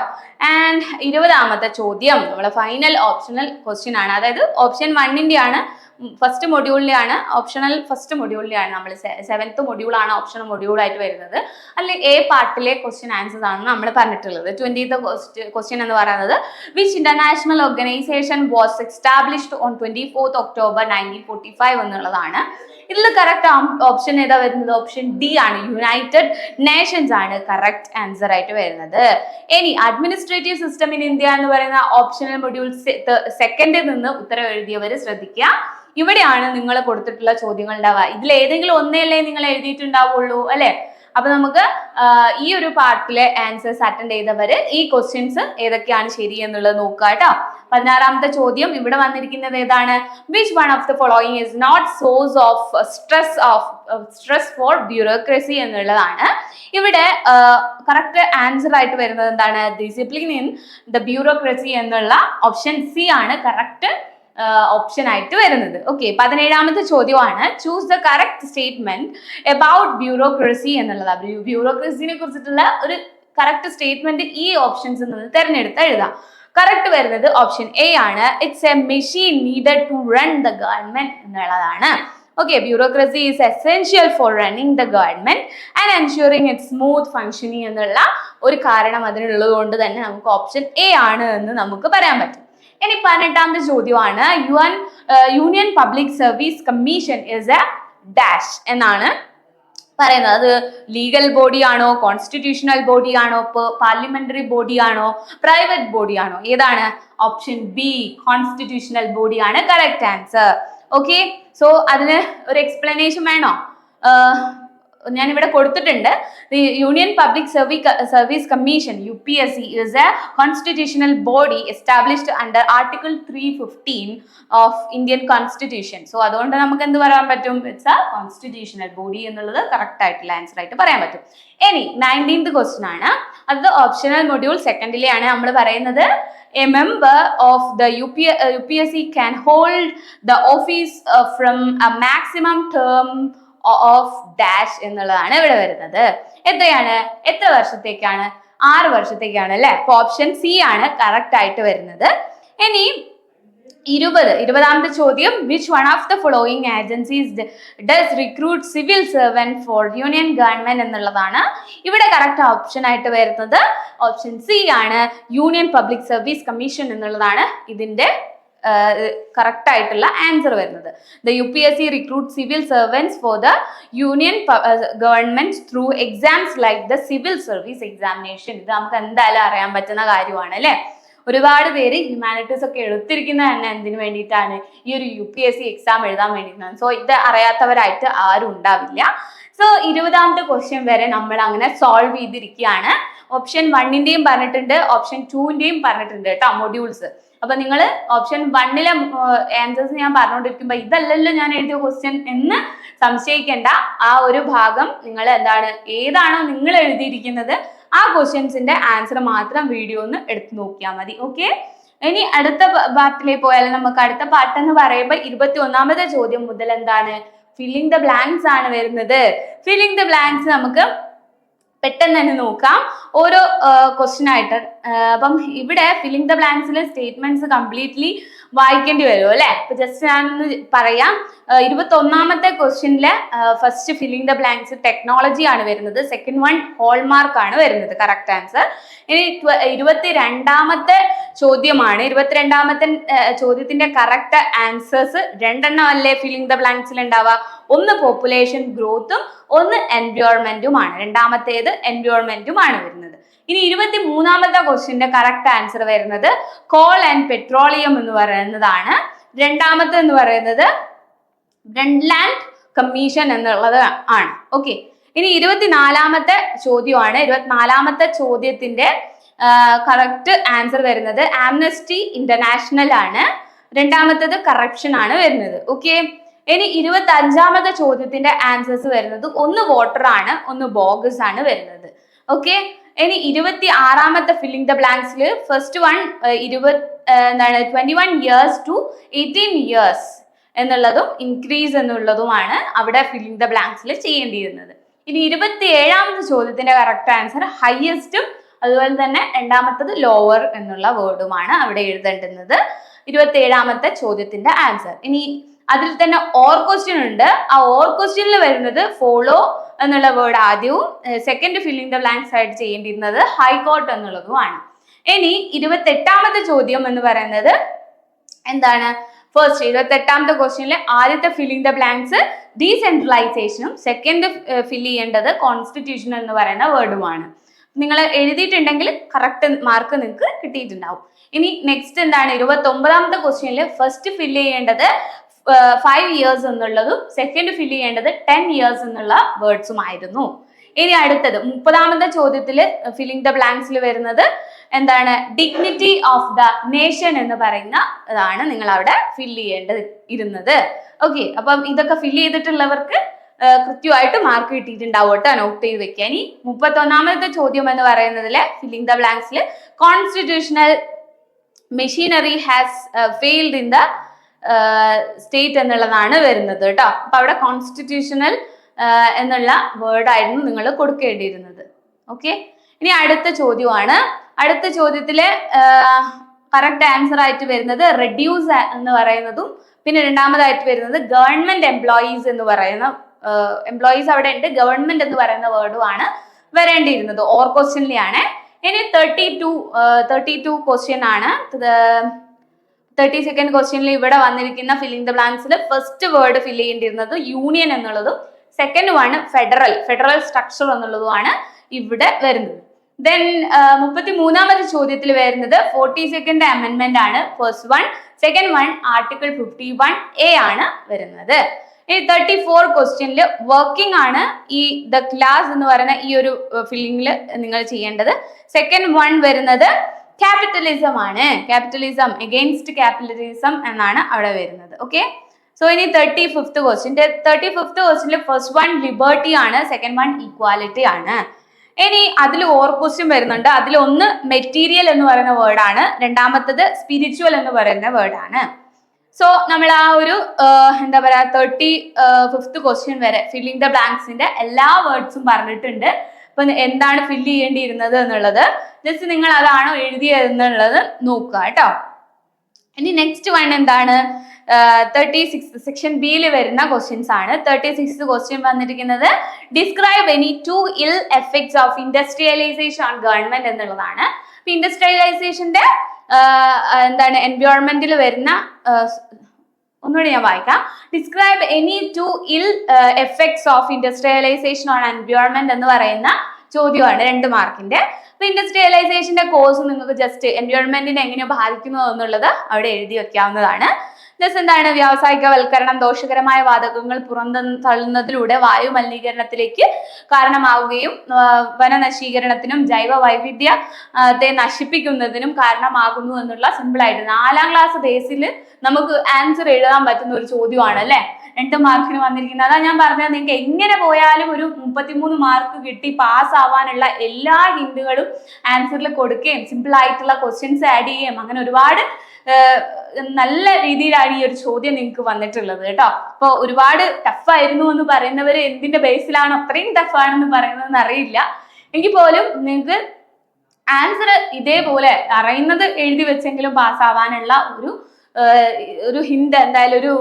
ആൻഡ് 20ാമത്തെ ചോദ്യം നമ്മളെ ഫൈനൽ ഓപ്ഷണൽ ക്വസ്റ്റ്യൻ ആണ്. അതായത് ഓപ്ഷൻ 1ന്റെ ആണ്, ഫസ്റ്റ് മൊഡ്യൂളിലാണ്, ഓപ്ഷണൽ ഫസ്റ്റ് മൊഡ്യൂളിലാണ്. നമ്മൾ 7th മൊഡ്യൂളാണ് ഓപ്ഷണൽ മൊഡ്യൂളായിട്ട് വരുന്നത്. അല്ലെങ്കിൽ എ പാർട്ടിലെ ക്വസ്റ്റ്യൻ ആൻസേഴ്സ് ആണ് നമ്മൾ പറഞ്ഞിട്ടുള്ളത്. 20th ക്വസ്റ്റ്യൻ എന്ന് പറയുന്നത്, which international organisation was established on 24th October 1945 എന്നുള്ളതാണ്. ഇതിൽ കറക്റ്റ് ഓപ്ഷൻ ഏതാ വരുന്നത്? ഓപ്ഷൻ ഡി ആണ്, യുണൈറ്റഡ് നേഷൻസ് ആണ് കറക്റ്റ് ആൻസർ ആയിട്ട് വരുന്നത്. ഇനി അഡ്മിനിസ്ട്രേറ്റീവ് സിസ്റ്റം ഇൻ ഇന്ത്യ എന്ന് പറയുന്ന ഓപ്ഷണൽ മൊഡ്യൂൾ സെക്കൻഡിൽ നിന്ന് ഉത്തരം എഴുതിയവർ ശ്രദ്ധിക്കുക. ഇവിടെയാണ് നിങ്ങൾ കൊടുത്തിട്ടുള്ള ചോദ്യങ്ങൾ ഉണ്ടാവുക. ഇതിൽ ഏതെങ്കിലും ഒന്നേല്ലേ നിങ്ങൾ എഴുതിയിട്ടുണ്ടാവുള്ളൂ അല്ലെ? അപ്പൊ നമുക്ക് ഈ ഒരു പാർട്ടിലെ ആൻസേഴ്സ് അറ്റൻഡ് ചെയ്തവര് ഈ ക്വസ്റ്റ്യൻസ് ഏതൊക്കെയാണ് ശരി എന്നുള്ളത് നോക്കുക കേട്ടോ. 16ാമത്തെ ചോദ്യം ഇവിടെ വന്നിരിക്കുന്നത് ഏതാണ്? Which one of the following is not source of stress for bureaucracy എന്നുള്ളതാണ്. ഇവിടെ കറക്റ്റ് ആൻസർ ആയിട്ട് വരുന്നത് എന്താണ്? ഡിസിപ്ലിൻ ഇൻ ദ ബ്യൂറോക്രസി എന്നുള്ള ഓപ്ഷൻ സി ആണ് കറക്റ്റ് ഓപ്ഷൻ ആയിട്ട് വരുന്നത്. ഓക്കെ, 17ാമത്തെ ചോദ്യമാണ്, choose the correct statement about bureaucracy എന്നുള്ളതാണ്. ബ്യൂറോക്രസിനെ കുറിച്ചിട്ടുള്ള ഒരു കറക്റ്റ് സ്റ്റേറ്റ്മെന്റ് ഈ ഓപ്ഷൻസിൽ നിന്ന് തിരഞ്ഞെടുത്ത് എഴുതാം. കറക്റ്റ് വരുന്നത് ഓപ്ഷൻ എ ആണ്, it's a machine needed to run the government എന്നുള്ളതാണ്. Okay, bureaucracy is essential for running the government and ensuring its smooth functioning എന്നുള്ള ഒരു കാരണം അതിനുള്ളത് കൊണ്ട് തന്നെ നമുക്ക് ഓപ്ഷൻ എ ആണ് എന്ന് നമുക്ക് പറയാൻ പറ്റും. ഇനി 18ാമത്തെ ചോദ്യമാണ്, union public service commission is A dash എന്നാണ് പറയുന്നത്. അത് ലീഗൽ ബോഡി ആണോ, കോൺസ്റ്റിറ്റ്യൂഷണൽ ബോഡി ആണോ, പാർലമെന്ററി ബോഡി ആണോ, പ്രൈവറ്റ് ബോഡി ആണോ? ഏതാണ്? ഓപ്ഷൻ ബി, കോൺസ്റ്റിറ്റ്യൂഷണൽ ബോഡി ആണ് കറക്റ്റ് ആൻസർ. ഓക്കെ, സോ അതിന് ഒരു എക്സ്പ്ലനേഷൻ വേണോ? ഞാൻ ഇവിടെ കൊടുത്തിട്ടുണ്ട്. The union public service commission UPSC is a constitutional body established under Article 315 of Indian Constitution. So അതുകൊണ്ട് നമുക്ക് എന്ത് പറയാൻ പറ്റും? ഇറ്റ്സ് എ കോൺസ്റ്റിറ്റ്യൂഷണൽ ബോഡി എന്നുള്ളത് കറക്റ്റ് ആയിട്ടുള്ള ആൻസർ ആയിട്ട് പറയാൻ പറ്റും. ഇനി 19th ക്വസ്റ്റ്യൻ ആണ്, അത് ഓപ്ഷണൽ മൊഡ്യൂൾ സെക്കൻഡിലെയാണ് നമ്മൾ പറയുന്നത്. A member of the UPSC can hold the office from a maximum term of dash എന്നുള്ളതാണ് ഇവിടെ വരുന്നത്. എത്രയാണ്? എത്ര വർഷത്തേക്കാണ്? 6 വർഷത്തേക്കാണ് അല്ലെ? അപ്പൊ ഓപ്ഷൻ സി ആണ് കറക്റ്റ് ആയിട്ട് വരുന്നത്. ഇനി 20ാമത്തെ ചോദ്യം, which one of the following agencies does recruit civil servant for union government എന്നുള്ളതാണ്. ഇവിടെ കറക്റ്റ് ഓപ്ഷൻ ആയിട്ട് വരുന്നത് ഓപ്ഷൻ സി ആണ്, യൂണിയൻ പബ്ലിക് സർവീസ് കമ്മീഷൻ എന്നുള്ളതാണ് ഇതിന്റെ കറക്റ്റ് ആയിട്ടുള്ള ആൻസർ വരുന്നത്. The UPSC recruit civil servants for the union government through exams like the civil service examination. ഇത് നമുക്ക് എന്തായാലും അറിയാൻ പറ്റുന്ന കാര്യമാണ് അല്ലെ? ഒരുപാട് പേര് ഹ്യൂമാനിറ്റീസ് ഒക്കെ എടുത്തിരിക്കുന്നത് തന്നെ എന്തിനു വേണ്ടിയിട്ടാണ്? ഈ ഒരു UPSC എക്സാം എഴുതാൻ വേണ്ടിയിട്ടാണ്. സോ ഇത് അറിയാത്തവരായിട്ട് ആരും ഉണ്ടാവില്ല. സോ 20ാമത്തെ ക്വസ്റ്റ്യൻ വരെ നമ്മൾ അങ്ങനെ സോൾവ് ചെയ്തിരിക്കുകയാണ്. ഓപ്ഷൻ 1ന്റെയും പറഞ്ഞിട്ടുണ്ട്, ഓപ്ഷൻ 2ന്റെയും പറഞ്ഞിട്ടുണ്ട് കേട്ടോ മൊഡ്യൂൾസ്. അപ്പൊ നിങ്ങൾ ഓപ്ഷൻ 1ലെ ആൻസേഴ്സ് ഞാൻ പറഞ്ഞുകൊണ്ടിരിക്കുമ്പോ ഇതല്ലല്ലോ ഞാൻ എഴുതിയ ക്വസ്റ്റ്യൻ എന്ന് സംശയിക്കേണ്ട. ആ ഒരു ഭാഗം നിങ്ങൾ എന്താണ്, ഏതാണോ നിങ്ങൾ എഴുതിയിരിക്കുന്നത് ആ ക്വസ്റ്റ്യൻസിന്റെ ആൻസർ മാത്രം വീഡിയോ ഒന്ന് എടുത്തു നോക്കിയാൽ മതി. ഓക്കെ, ഇനി അടുത്ത പാർട്ടിലേക്ക് പോയാൽ നമുക്ക് അടുത്ത പാർട്ട് എന്ന് പറയുമ്പോൾ 21ാമത്തെ ചോദ്യം മുതൽ എന്താണ്? ഫില്ലിംഗ് ദ ബ്ലാങ്ക്സ് ആണ് വരുന്നത്. ഫില്ലിംഗ് ദ ബ്ലാങ്ക്സ് നമുക്ക് പെട്ടെന്ന് തന്നെ നോക്കാം ഓരോ ക്വസ്റ്റ്യൻ ആയിട്ട്. അപ്പം ഇവിടെ ഫില്ലിംഗ് ദ ബ്ലാങ്ക്സിൽ സ്റ്റേറ്റ്മെന്റ്സ് കംപ്ലീറ്റ്ലി വായിക്കേണ്ടി വരും അല്ലെ? അപ്പൊ ജസ്റ്റ് ഞാനൊന്ന് പറയാം. 21ാമത്തെ ക്വസ്റ്റ്യനില് first filling the blanks technology ആണ് വരുന്നത്. സെക്കൻഡ് വൺ ഹോൾമാർക്ക് ആണ് വരുന്നത് കറക്റ്റ് ആൻസർ. ഇനി 22ാമത്തെ ചോദ്യമാണ്. 22ാമത്തെ ചോദ്യത്തിന്റെ കറക്റ്റ് ആൻസേഴ്സ് 2 അല്ലേ ഫില്ലിംഗ് ദ ബ്ലാങ്ക്സിൽ ഉണ്ടാവുക? ഒന്ന് പോപ്പുലേഷൻ ഗ്രോത്തും ഒന്ന് എൻവയോൺമെന്റുമാണ്. രണ്ടാമത്തേത് എൻവയോൺമെന്റുമാണ് വരുന്നത്. ഇനി 23ാമത്തെ ക്വസ്റ്റ്യന്റെ കറക്റ്റ് ആൻസർ വരുന്നത് കോൾ ആൻഡ് പെട്രോളിയം എന്ന് പറയുന്നതാണ്. രണ്ടാമത്തെ എന്ന് പറയുന്നത് ബ്രണ്ട്ലാൻഡ് കമ്മീഷൻ എന്നുള്ളത് ആണ്. ഓക്കെ, ഇനി 24ാമത്തെ ചോദ്യമാണ്. 24ാമത്തെ ചോദ്യത്തിന്റെ കറക്റ്റ് ആൻസർ വരുന്നത് ആംനസ്റ്റി ഇന്റർനാഷണൽ ആണ്. രണ്ടാമത്തത് കറപ്ഷൻ ആണ് വരുന്നത്. ഓക്കെ. ഇനി 25ാമത്തെ ചോദ്യത്തിന്റെ ആൻസേഴ്സ് വരുന്നത് ഒന്ന് വോട്ടർ ആണ്, ഒന്ന് ബോഗസ് ആണ് വരുന്നത്. ഓക്കെ. ഇനി 26ാമത്തെ ഫില്ലിംഗ് ദ ബ്ലാങ്ക്സിൽ first one 21 years to 18 years എന്നുള്ളതും ഇൻക്രീസ് എന്നുള്ളതുമാണ് അവിടെ ഫില്ലിംഗ് ദ ബ്ലാങ്ക്സിൽ ചെയ്യേണ്ടിയിരുന്നത്. ഇനി 27ാമത്തെ ചോദ്യത്തിന്റെ കറക്റ്റ് ആൻസർ ഹയസ്റ്റും അതുപോലെ തന്നെ രണ്ടാമത്തത് ലോവർ എന്നുള്ള വേർഡുമാണ് അവിടെ എഴുതേണ്ടുന്നത് 27ാമത്തെ ചോദ്യത്തിന്റെ ആൻസർ. ഇനി അതിൽ തന്നെ ഓർ ക്വസ്റ്റ്യൻ ഉണ്ട്. ആ ഓർ ക്വസ്റ്റ്യനിൽ വരുന്നത് ഫോളോ എന്നുള്ള വേർഡ് ആദ്യവും സെക്കൻഡ് ഫില്ലിംഗ് ദ ബ്ലാങ്ക്സ് ആയിട്ട് ചെയ്യേണ്ടിയിരുന്നത് ഹൈക്കോർട്ട് എന്നുള്ളതുമാണ്. ഇനി 28ാമത്തെ ചോദ്യം എന്ന് പറയുന്നത് എന്താണ്? ഫസ്റ്റ് 28ാമത്തെ ക്വസ്റ്റ്യനിലെ ആദ്യത്തെ ഫില്ലിംഗ് ദ ബ്ലാങ്ക്സ് ഡീസെൻട്രലൈസേഷനും സെക്കൻഡ് ഫില്ല് ചെയ്യേണ്ടത് കോൺസ്റ്റിറ്റ്യൂഷൻ എന്ന് പറയുന്ന വേർഡുമാണ്. നിങ്ങൾ എഴുതിയിട്ടുണ്ടെങ്കിൽ കറക്റ്റ് മാർക്ക് നിങ്ങൾക്ക് കിട്ടിയിട്ടുണ്ടാവും. ഇനി നെക്സ്റ്റ് എന്താണ്? 29ാമത്തെ ക്വസ്റ്റ്യനിൽ ഫസ്റ്റ് ഫില്ല് ചെയ്യേണ്ടത് 5 years എന്നുള്ളതും സെക്കൻഡ് ഫില്ല് ചെയ്യേണ്ടത് 10 years എന്നുള്ള വേർഡ്സും ആയിരുന്നു. ഇനി അടുത്തത് 30ാമത്തെ ചോദ്യത്തിൽ ഫില്ലിംഗ് ദ ബ്ലാങ്ക്സിൽ വരുന്നത് എന്താണ്? ഡിഗ്നിറ്റി ഓഫ് ദ നേഷൻ എന്ന് പറയുന്ന ഇതാണ് നിങ്ങൾ അവിടെ ഫില്ല് ചെയ്യേണ്ടത് ഇരുന്നത്. ഓക്കെ. അപ്പം ഇതൊക്കെ ഫില്ല് ചെയ്തിട്ടുള്ളവർക്ക് കൃത്യമായിട്ട് മാർക്ക് കിട്ടിയിട്ടുണ്ടാവും കേട്ടോ, നോട്ട് ചെയ്ത് വെക്കുക. ഇനി 31ാമത്തെ ചോദ്യം എന്ന് പറയുന്നതില് ഫില്ലിംഗ് ദ ബ്ലാങ്ക്സിൽ constitutional machinery has failed in the state എന്നുള്ളതാണ് വരുന്നത് കേട്ടോ. അപ്പൊ അവിടെ കോൺസ്റ്റിറ്റ്യൂഷണൽ എന്നുള്ള വേർഡ് ആയിരുന്നു നിങ്ങൾ കൊടുക്കേണ്ടിയിരുന്നത്. ഓക്കെ. ഇനി അടുത്ത ചോദ്യമാണ്. അടുത്ത ചോദ്യത്തില് കറക്റ്റ് ആൻസർ ആയിട്ട് വരുന്നത് റെഡ്യൂസ് എന്ന് പറയുന്നതും പിന്നെ രണ്ടാമതായിട്ട് വരുന്നത് ഗവൺമെന്റ് എംപ്ലോയീസ് എന്ന് പറയുന്ന എംപ്ലോയീസ് അവിടെ ഉണ്ട്, ഗവൺമെന്റ് എന്ന് പറയുന്ന വേർഡുമാണ് വരേണ്ടിയിരുന്നത്. ഓർ ക്വസ്റ്റ്യനിലാണ്. ഇനി 32 ക്വസ്റ്റ്യൻ ആണ്. 32nd ക്വസ്റ്റ്യനിൽ ഇവിടെ വന്നിരിക്കുന്ന ഫില്ലിംഗ് ദ ബ്ലാങ്ക്സിൽ ഫസ്റ്റ് വേർഡ് ഫില്ല് ചെയ്യേണ്ടിയിരുന്നത് യൂണിയൻ എന്നുള്ളതും സെക്കൻഡ് വൺ ഫെഡറൽ സ്ട്രക്ചർ എന്നുള്ളതുമാണ് ഇവിടെ വരുന്നത്. ദെൻ 33ാമത്തെ ചോദ്യത്തിൽ വരുന്നത് 42nd അമെൻമെന്റ് ആണ് first one. Second one article 51A ആണ് വരുന്നത്. ഈ 34 ക്വസ്റ്റ്യനിൽ വർക്കിംഗ് ആണ് ഈ ദ ക്ലാസ് എന്ന് പറയുന്ന ഈ ഒരു ഫില്ലിംഗിൽ നിങ്ങൾ ചെയ്യേണ്ടത്. സെക്കൻഡ് വൺ വരുന്നത് ക്യാപിറ്റലിസം ആണ്. ക്യാപിറ്റലിസം എഗെയിൻസ്റ്റ് ക്യാപിറ്റലിസം എന്നാണ് അവിടെ വരുന്നത്. ഓക്കെ. സോ ഇനി 35th ക്വസ്റ്റ്യനിൽ ഫസ്റ്റ് വൺ ലിബർട്ടി ആണ്, സെക്കൻഡ് വൺ ഈക്വാലിറ്റി ആണ്. ഇനി അതിൽ ഓർ ക്വസ്റ്റ്യൻ വരുന്നുണ്ട്. അതിൽ ഒന്ന് മെറ്റീരിയൽ എന്ന് പറയുന്ന വേർഡാണ്, രണ്ടാമത്തത് സ്പിരിച്വൽ എന്ന് പറയുന്ന വേർഡാണ്. സോ നമ്മൾ ആ ഒരു എന്താ പറയാ 35th ക്വസ്റ്റ്യൻ വരെ ഫില്ലിംഗ് ദ ബ്ലാങ്ക്സിന്റെ എല്ലാ വേർഡ്സും പറഞ്ഞിട്ടുണ്ട്. അപ്പൊ എന്താണ് ഫില്ല് ചെയ്യേണ്ടിയിരുന്നത് എന്നുള്ളത് ജസ്റ്റ് നിങ്ങൾ അതാണോ എഴുതിയത് എന്നുള്ളത് നോക്കുക കേട്ടോ. ഇനി നെക്സ്റ്റ് വൺ എന്താണ്? 36 സെക്ഷൻ ബിയിൽ വരുന്ന ക്വസ്റ്റ്യൻസ് ആണ്. 36th ക്വസ്റ്റ്യൻ വന്നിരിക്കുന്നത് describe any 2 ill effects of industrialisation on government എന്നുള്ളതാണ്. ഇൻഡസ്ട്രിയലൈസേഷന്റെ എന്താണ് എൻവയോൺമെന്റിൽ വരുന്ന ഒന്നുകൂടി ഞാൻ വായിക്കാം. Describe any 2 ill effects of industrialisation on environment എന്ന് പറയുന്ന ചോദ്യമാണ് 2 മാർക്കിന്റെ. അപ്പൊ ഇൻഡസ്ട്രിയലൈസേഷന്റെ കോഴ്സ് നിങ്ങൾക്ക് ജസ്റ്റ് എൻവയോൺമെന്റിനെ എങ്ങനെ ബാധിക്കുന്നു എന്നുള്ളത് അവിടെ എഴുതി വെക്കാവുന്നതാണ്. ജസ്റ്റ് എന്താണ്? വ്യാവസായികവൽക്കരണം ദോഷകരമായ വാതകങ്ങൾ പുറന്തള്ളുന്നതിലൂടെ വായു മലിനീകരണത്തിലേക്ക് കാരണമാവുകയും വനനശീകരണത്തിനും ജൈവ വൈവിധ്യത്തെ നശിപ്പിക്കുന്നതിനും കാരണമാകുന്നു എന്നുള്ള സിമ്പിൾ ആയിട്ട് 4ാം ക്ലാസ് ബേസിൽ നമുക്ക് ആൻസർ എഴുതാൻ പറ്റുന്ന ഒരു ചോദ്യമാണ് അല്ലെ 2 മാർക്കിന് വന്നിരിക്കുന്നത്. അതാ ഞാൻ പറഞ്ഞത്, നിങ്ങൾക്ക് എങ്ങനെ പോയാലും ഒരു 33 മാർക്ക് കിട്ടി പാസ് ആവാനുള്ള എല്ലാ ഹിന്റുകളും ആൻസറിൽ കൊടുക്കുകയും സിമ്പിൾ ആയിട്ടുള്ള ക്വസ്റ്റ്യൻസ് ആഡ് ചെയ്യുകയും അങ്ങനെ ഒരുപാട് നല്ല രീതിയിലാണ് ഈ ഒരു ചോദ്യം നിങ്ങൾക്ക് വന്നിട്ടുള്ളത് കേട്ടോ. അപ്പൊ ഒരുപാട് ടഫായിരുന്നു എന്ന് പറയുന്നവര് എന്തിന്റെ ബേസിലാണ് അത്രയും ടഫാണെന്ന് പറയുന്നതെന്ന് അറിയില്ല. എങ്കിൽ പോലും നിങ്ങൾക്ക് ആൻസർ ഇതേപോലെ അറിയുന്നത് എഴുതി വെച്ചെങ്കിലും പാസ്സാവാനുള്ള ഒരു ഹിന്റ് എന്തായാലും ഒരു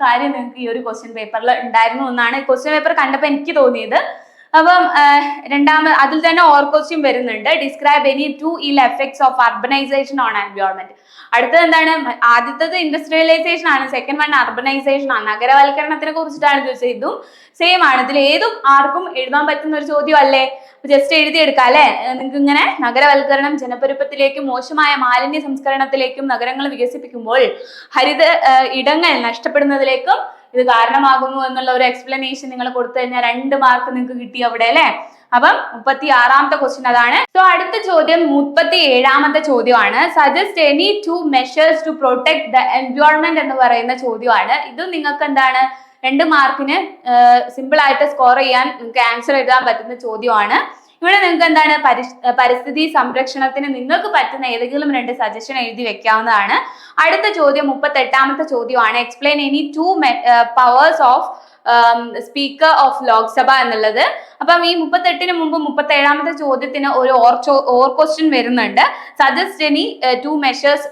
കാര്യം നിങ്ങൾക്ക് ഈ ഒരു ക്വസ്റ്റ്യൻ പേപ്പറിൽ ഉണ്ടായിരുന്നു എന്നാണ് ക്വസ്റ്റ്യൻ പേപ്പർ കണ്ടപ്പോൾ എനിക്ക് തോന്നിയത്. അപ്പം അതിൽ തന്നെ ഓർ ക്വസ്റ്റ്യൻ വരുന്നുണ്ട്. Describe any 2 ill effects of urbanisation on environment. അടുത്തത് എന്താണ്? ആദ്യത്തത് ഇൻഡസ്ട്രിയലൈസേഷൻ ആണ്, സെക്കൻഡ് വൺ അർബനൈസേഷൻ ആണ്. നഗരവൽക്കരണത്തിനെ കുറിച്ചിട്ടാണ് ചോദിച്ചത്. ഇതും സെയിം ആണ്. ഇതിൽ ഏതും ആർക്കും എഴുതാൻ പറ്റുന്ന ഒരു ചോദ്യം അല്ലേ? ജസ്റ്റ് എഴുതിയെടുക്കാം അല്ലെ. നിങ്ങൾക്ക് ഇങ്ങനെ നഗരവൽക്കരണം ജനപ്പെരുപ്പത്തിലേക്കും മോശമായ മാലിന്യ സംസ്കരണത്തിലേക്കും നഗരങ്ങൾ വികസിപ്പിക്കുമ്പോൾ ഹരിത ഇടങ്ങൾ നഷ്ടപ്പെടുന്നതിലേക്കും ഇത് കാരണമാകുന്നു എന്നുള്ള ഒരു എക്സ്പ്ലനേഷൻ നിങ്ങൾ കൊടുത്തു കഴിഞ്ഞാൽ 2 മാർക്ക് നിങ്ങൾക്ക് കിട്ടി അവിടെ അല്ലെ. അപ്പം 36ാമത്തെ ക്വസ്റ്റ്യൻ അതാണ്. സോ അടുത്ത ചോദ്യം 37ാമത്തെ ചോദ്യമാണ്. Suggest any 2 measures to protect the environment എന്ന് പറയുന്ന ചോദ്യമാണ്. ഇത് നിങ്ങൾക്ക് എന്താണ് 2 മാർക്കിന് സിമ്പിൾ ആയിട്ട് സ്കോർ ചെയ്യാൻ നിങ്ങൾക്ക് ആൻസർ എഴുതാൻ പറ്റുന്ന ചോദ്യമാണ്. ഇവിടെ നിങ്ങൾക്ക് എന്താണ് പരിസ്ഥിതി സംരക്ഷണത്തിന് നിങ്ങൾക്ക് പറ്റുന്ന ഏതെങ്കിലും 2 സജഷൻ എഴുതി വെക്കാവുന്നതാണ്. അടുത്ത ചോദ്യം 38ാമത്തെ ചോദ്യമാണ്. Explain any 2 powers of speaker of Lok Sabha എന്നുള്ളത്. അപ്പം ഈ 38ന് മുമ്പ് 37ാമത്തെ ചോദ്യത്തിന് ഒരു ഓർ ക്വസ്റ്റ്യൻ വരുന്നുണ്ട്. Suggest any 2 measures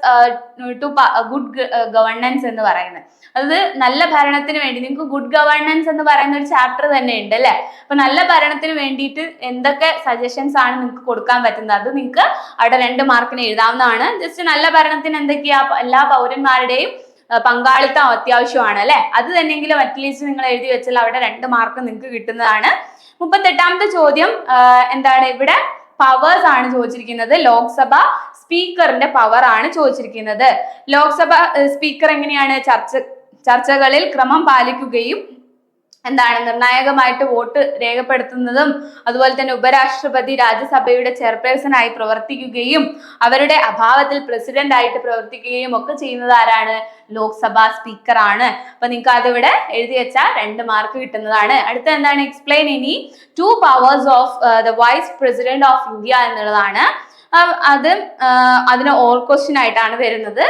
to good governance എന്ന് പറയുന്നത്. അത് നല്ല ഭരണത്തിന് വേണ്ടി നിങ്ങൾക്ക് ഗുഡ് ഗവർണൻസ് എന്ന് പറയുന്ന ഒരു ചാപ്റ്റർ തന്നെ ഉണ്ട് അല്ലെ. അപ്പൊ നല്ല ഭരണത്തിന് വേണ്ടിയിട്ട് എന്തൊക്കെ സജഷൻസ് ആണ് നിങ്ങൾക്ക് കൊടുക്കാൻ പറ്റുന്നത് അത് നിങ്ങൾക്ക് അവിടെ 2 മാർക്കിന് എഴുതാവുന്നതാണ്. ജസ്റ്റ് നല്ല ഭരണത്തിന് എന്തൊക്കെയാ എല്ലാ പൗരന്മാരുടെയും പങ്കാളിത്തം അത്യാവശ്യമാണ് അല്ലെ. അത് തന്നെയെങ്കിലും അറ്റ്ലീസ്റ്റ് നിങ്ങൾ എഴുതി വെച്ചാൽ അവിടെ 2 മാർക്ക് നിങ്ങൾക്ക് കിട്ടുന്നതാണ്. 38ാമത്തെ ചോദ്യം എന്താണ് ഇവിടെ പവേഴ്സ് ആണ് ചോദിച്ചിരിക്കുന്നത്. ലോക്സഭ സ്പീക്കറിന്റെ പവർ ആണ് ചോദിച്ചിരിക്കുന്നത്. ലോക്സഭ സ്പീക്കർ എങ്ങനെയാണ് ചർച്ചകളിൽ ക്രമം പാലിക്കുകയും എന്താണ് നിർണായകമായിട്ട് വോട്ട് രേഖപ്പെടുത്തുന്നതും അതുപോലെ തന്നെ ഉപരാഷ്ട്രപതി രാജ്യസഭയുടെ ചെയർപേഴ്സൺ ആയി പ്രവർത്തിക്കുകയും അവരുടെ അഭാവത്തിൽ പ്രസിഡന്റ് ആയിട്ട് പ്രവർത്തിക്കുകയും ഒക്കെ ചെയ്യുന്നത് ആരാണ്? ലോക്സഭ സ്പീക്കർ ആണ്. അപ്പൊ നിങ്ങൾക്ക് അതിവിടെ എഴുതി വെച്ചാൽ 2 മാർക്ക് കിട്ടുന്നതാണ്. അടുത്ത എന്താണ്? Explain any 2 powers of the vice president of India എന്നുള്ളതാണ്. അതിന് ഓൾ ക്വസ്റ്റ്യൻ ആയിട്ടാണ് വരുന്നത്.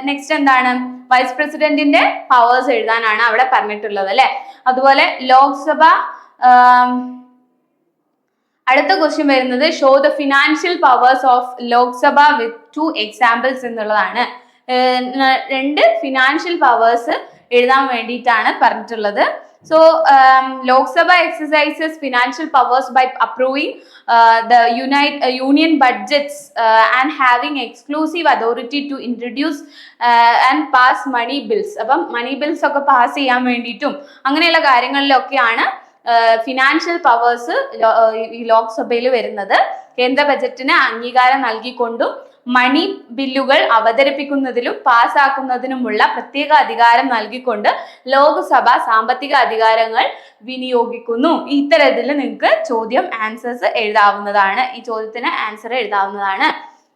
നെക്സ്റ്റ് എന്താണ്? വൈസ് പ്രസിഡന്റിന്റെ പവേഴ്സ് എഴുതാനാണ് അവിടെ പറഞ്ഞിട്ടുള്ളത് അല്ലെ. അതുപോലെ ലോക്സഭ അടുത്ത ക്വസ്റ്റ്യൻ വരുന്നത് show the financial powers of Lok Sabha with 2 examples എന്നുള്ളതാണ്. 2 ഫിനാൻഷ്യൽ പവേഴ്സ് എഴുതാൻ വേണ്ടിയിട്ടാണ് പറഞ്ഞിട്ടുള്ളത്. So Lok Sabha exercises financial powers by approving the union budgets and having exclusive authority to introduce and pass money bills. അപ്പം money bills ഒക്കെ pass ചെയ്യാൻ വേണ്ടിയിട്ടും അങ്ങനെയുള്ള കാര്യങ്ങളിലൊക്കെയാണ് financial powers ഈ ലോക്സഭയിൽ വരുന്നത്. കേന്ദ്ര ബജറ്റിന് അംഗീകാരം നൽകിക്കൊണ്ടും മണി ബില്ലുകൾ അവതരിപ്പിക്കുന്നതിലും പാസ്സാക്കുന്നതിനുമുള്ള പ്രത്യേക അധികാരം നൽകിക്കൊണ്ട് ലോക്സഭ സാമ്പത്തിക അധികാരങ്ങൾ വിനിയോഗിക്കുന്നു. ഇത്തരത്തിൽ നിങ്ങൾക്ക് ചോദ്യം ആൻസേഴ്സ് എഴുതാവുന്നതാണ്. ഈ ചോദ്യത്തിന് ആൻസർ എഴുതാവുന്നതാണ്.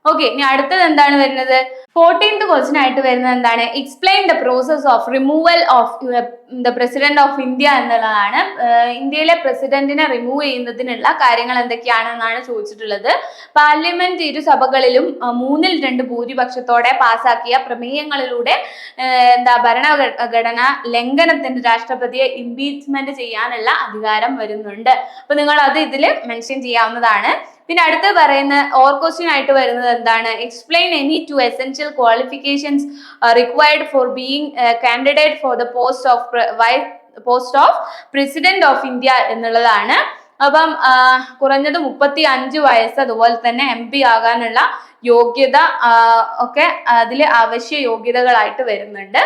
ഓക്കെ, ഇനി അടുത്തത് എന്താണ് വരുന്നത്? 14th ക്വസ്റ്റ്യൻ ആയിട്ട് വരുന്നത് എന്താണ്? Explain the process of removal of the president of India എന്നുള്ളതാണ്. ഇന്ത്യയിലെ പ്രസിഡന്റിനെ റിമൂവ് ചെയ്യുന്നതിനുള്ള കാര്യങ്ങൾ എന്തൊക്കെയാണെന്നാണ് ചോദിച്ചിട്ടുള്ളത്. പാർലമെന്റ് ഇരുസഭകളിലും 2/3 ഭൂരിപക്ഷത്തോടെ പാസാക്കിയ പ്രമേയങ്ങളിലൂടെ ഭരണഘടന ലംഘനത്തിന് രാഷ്ട്രപതിയെ ഇംപീച്ച്മെന്റ് ചെയ്യാനുള്ള അധികാരം വരുന്നുണ്ട്. അപ്പൊ നിങ്ങൾ അത് ഇതിൽ മെൻഷൻ ചെയ്യാവുന്നതാണ്. പിന്നെ അടുത്ത് പറയുന്ന ഓർ ക്വസ്റ്റ്യൻ ആയിട്ട് വരുന്നത് എന്താണ്? Explain any 2 essential qualifications required for being candidate for the post of president of India എന്നുള്ളതാണ്. അപ്പം കുറഞ്ഞത് 35 വയസ്സ് അതുപോലെ തന്നെ MP ആകാനുള്ള യോഗ്യത ഒക്കെ അതിൽ അവശ്യ യോഗ്യതകളായിട്ട് വരുന്നുണ്ട്.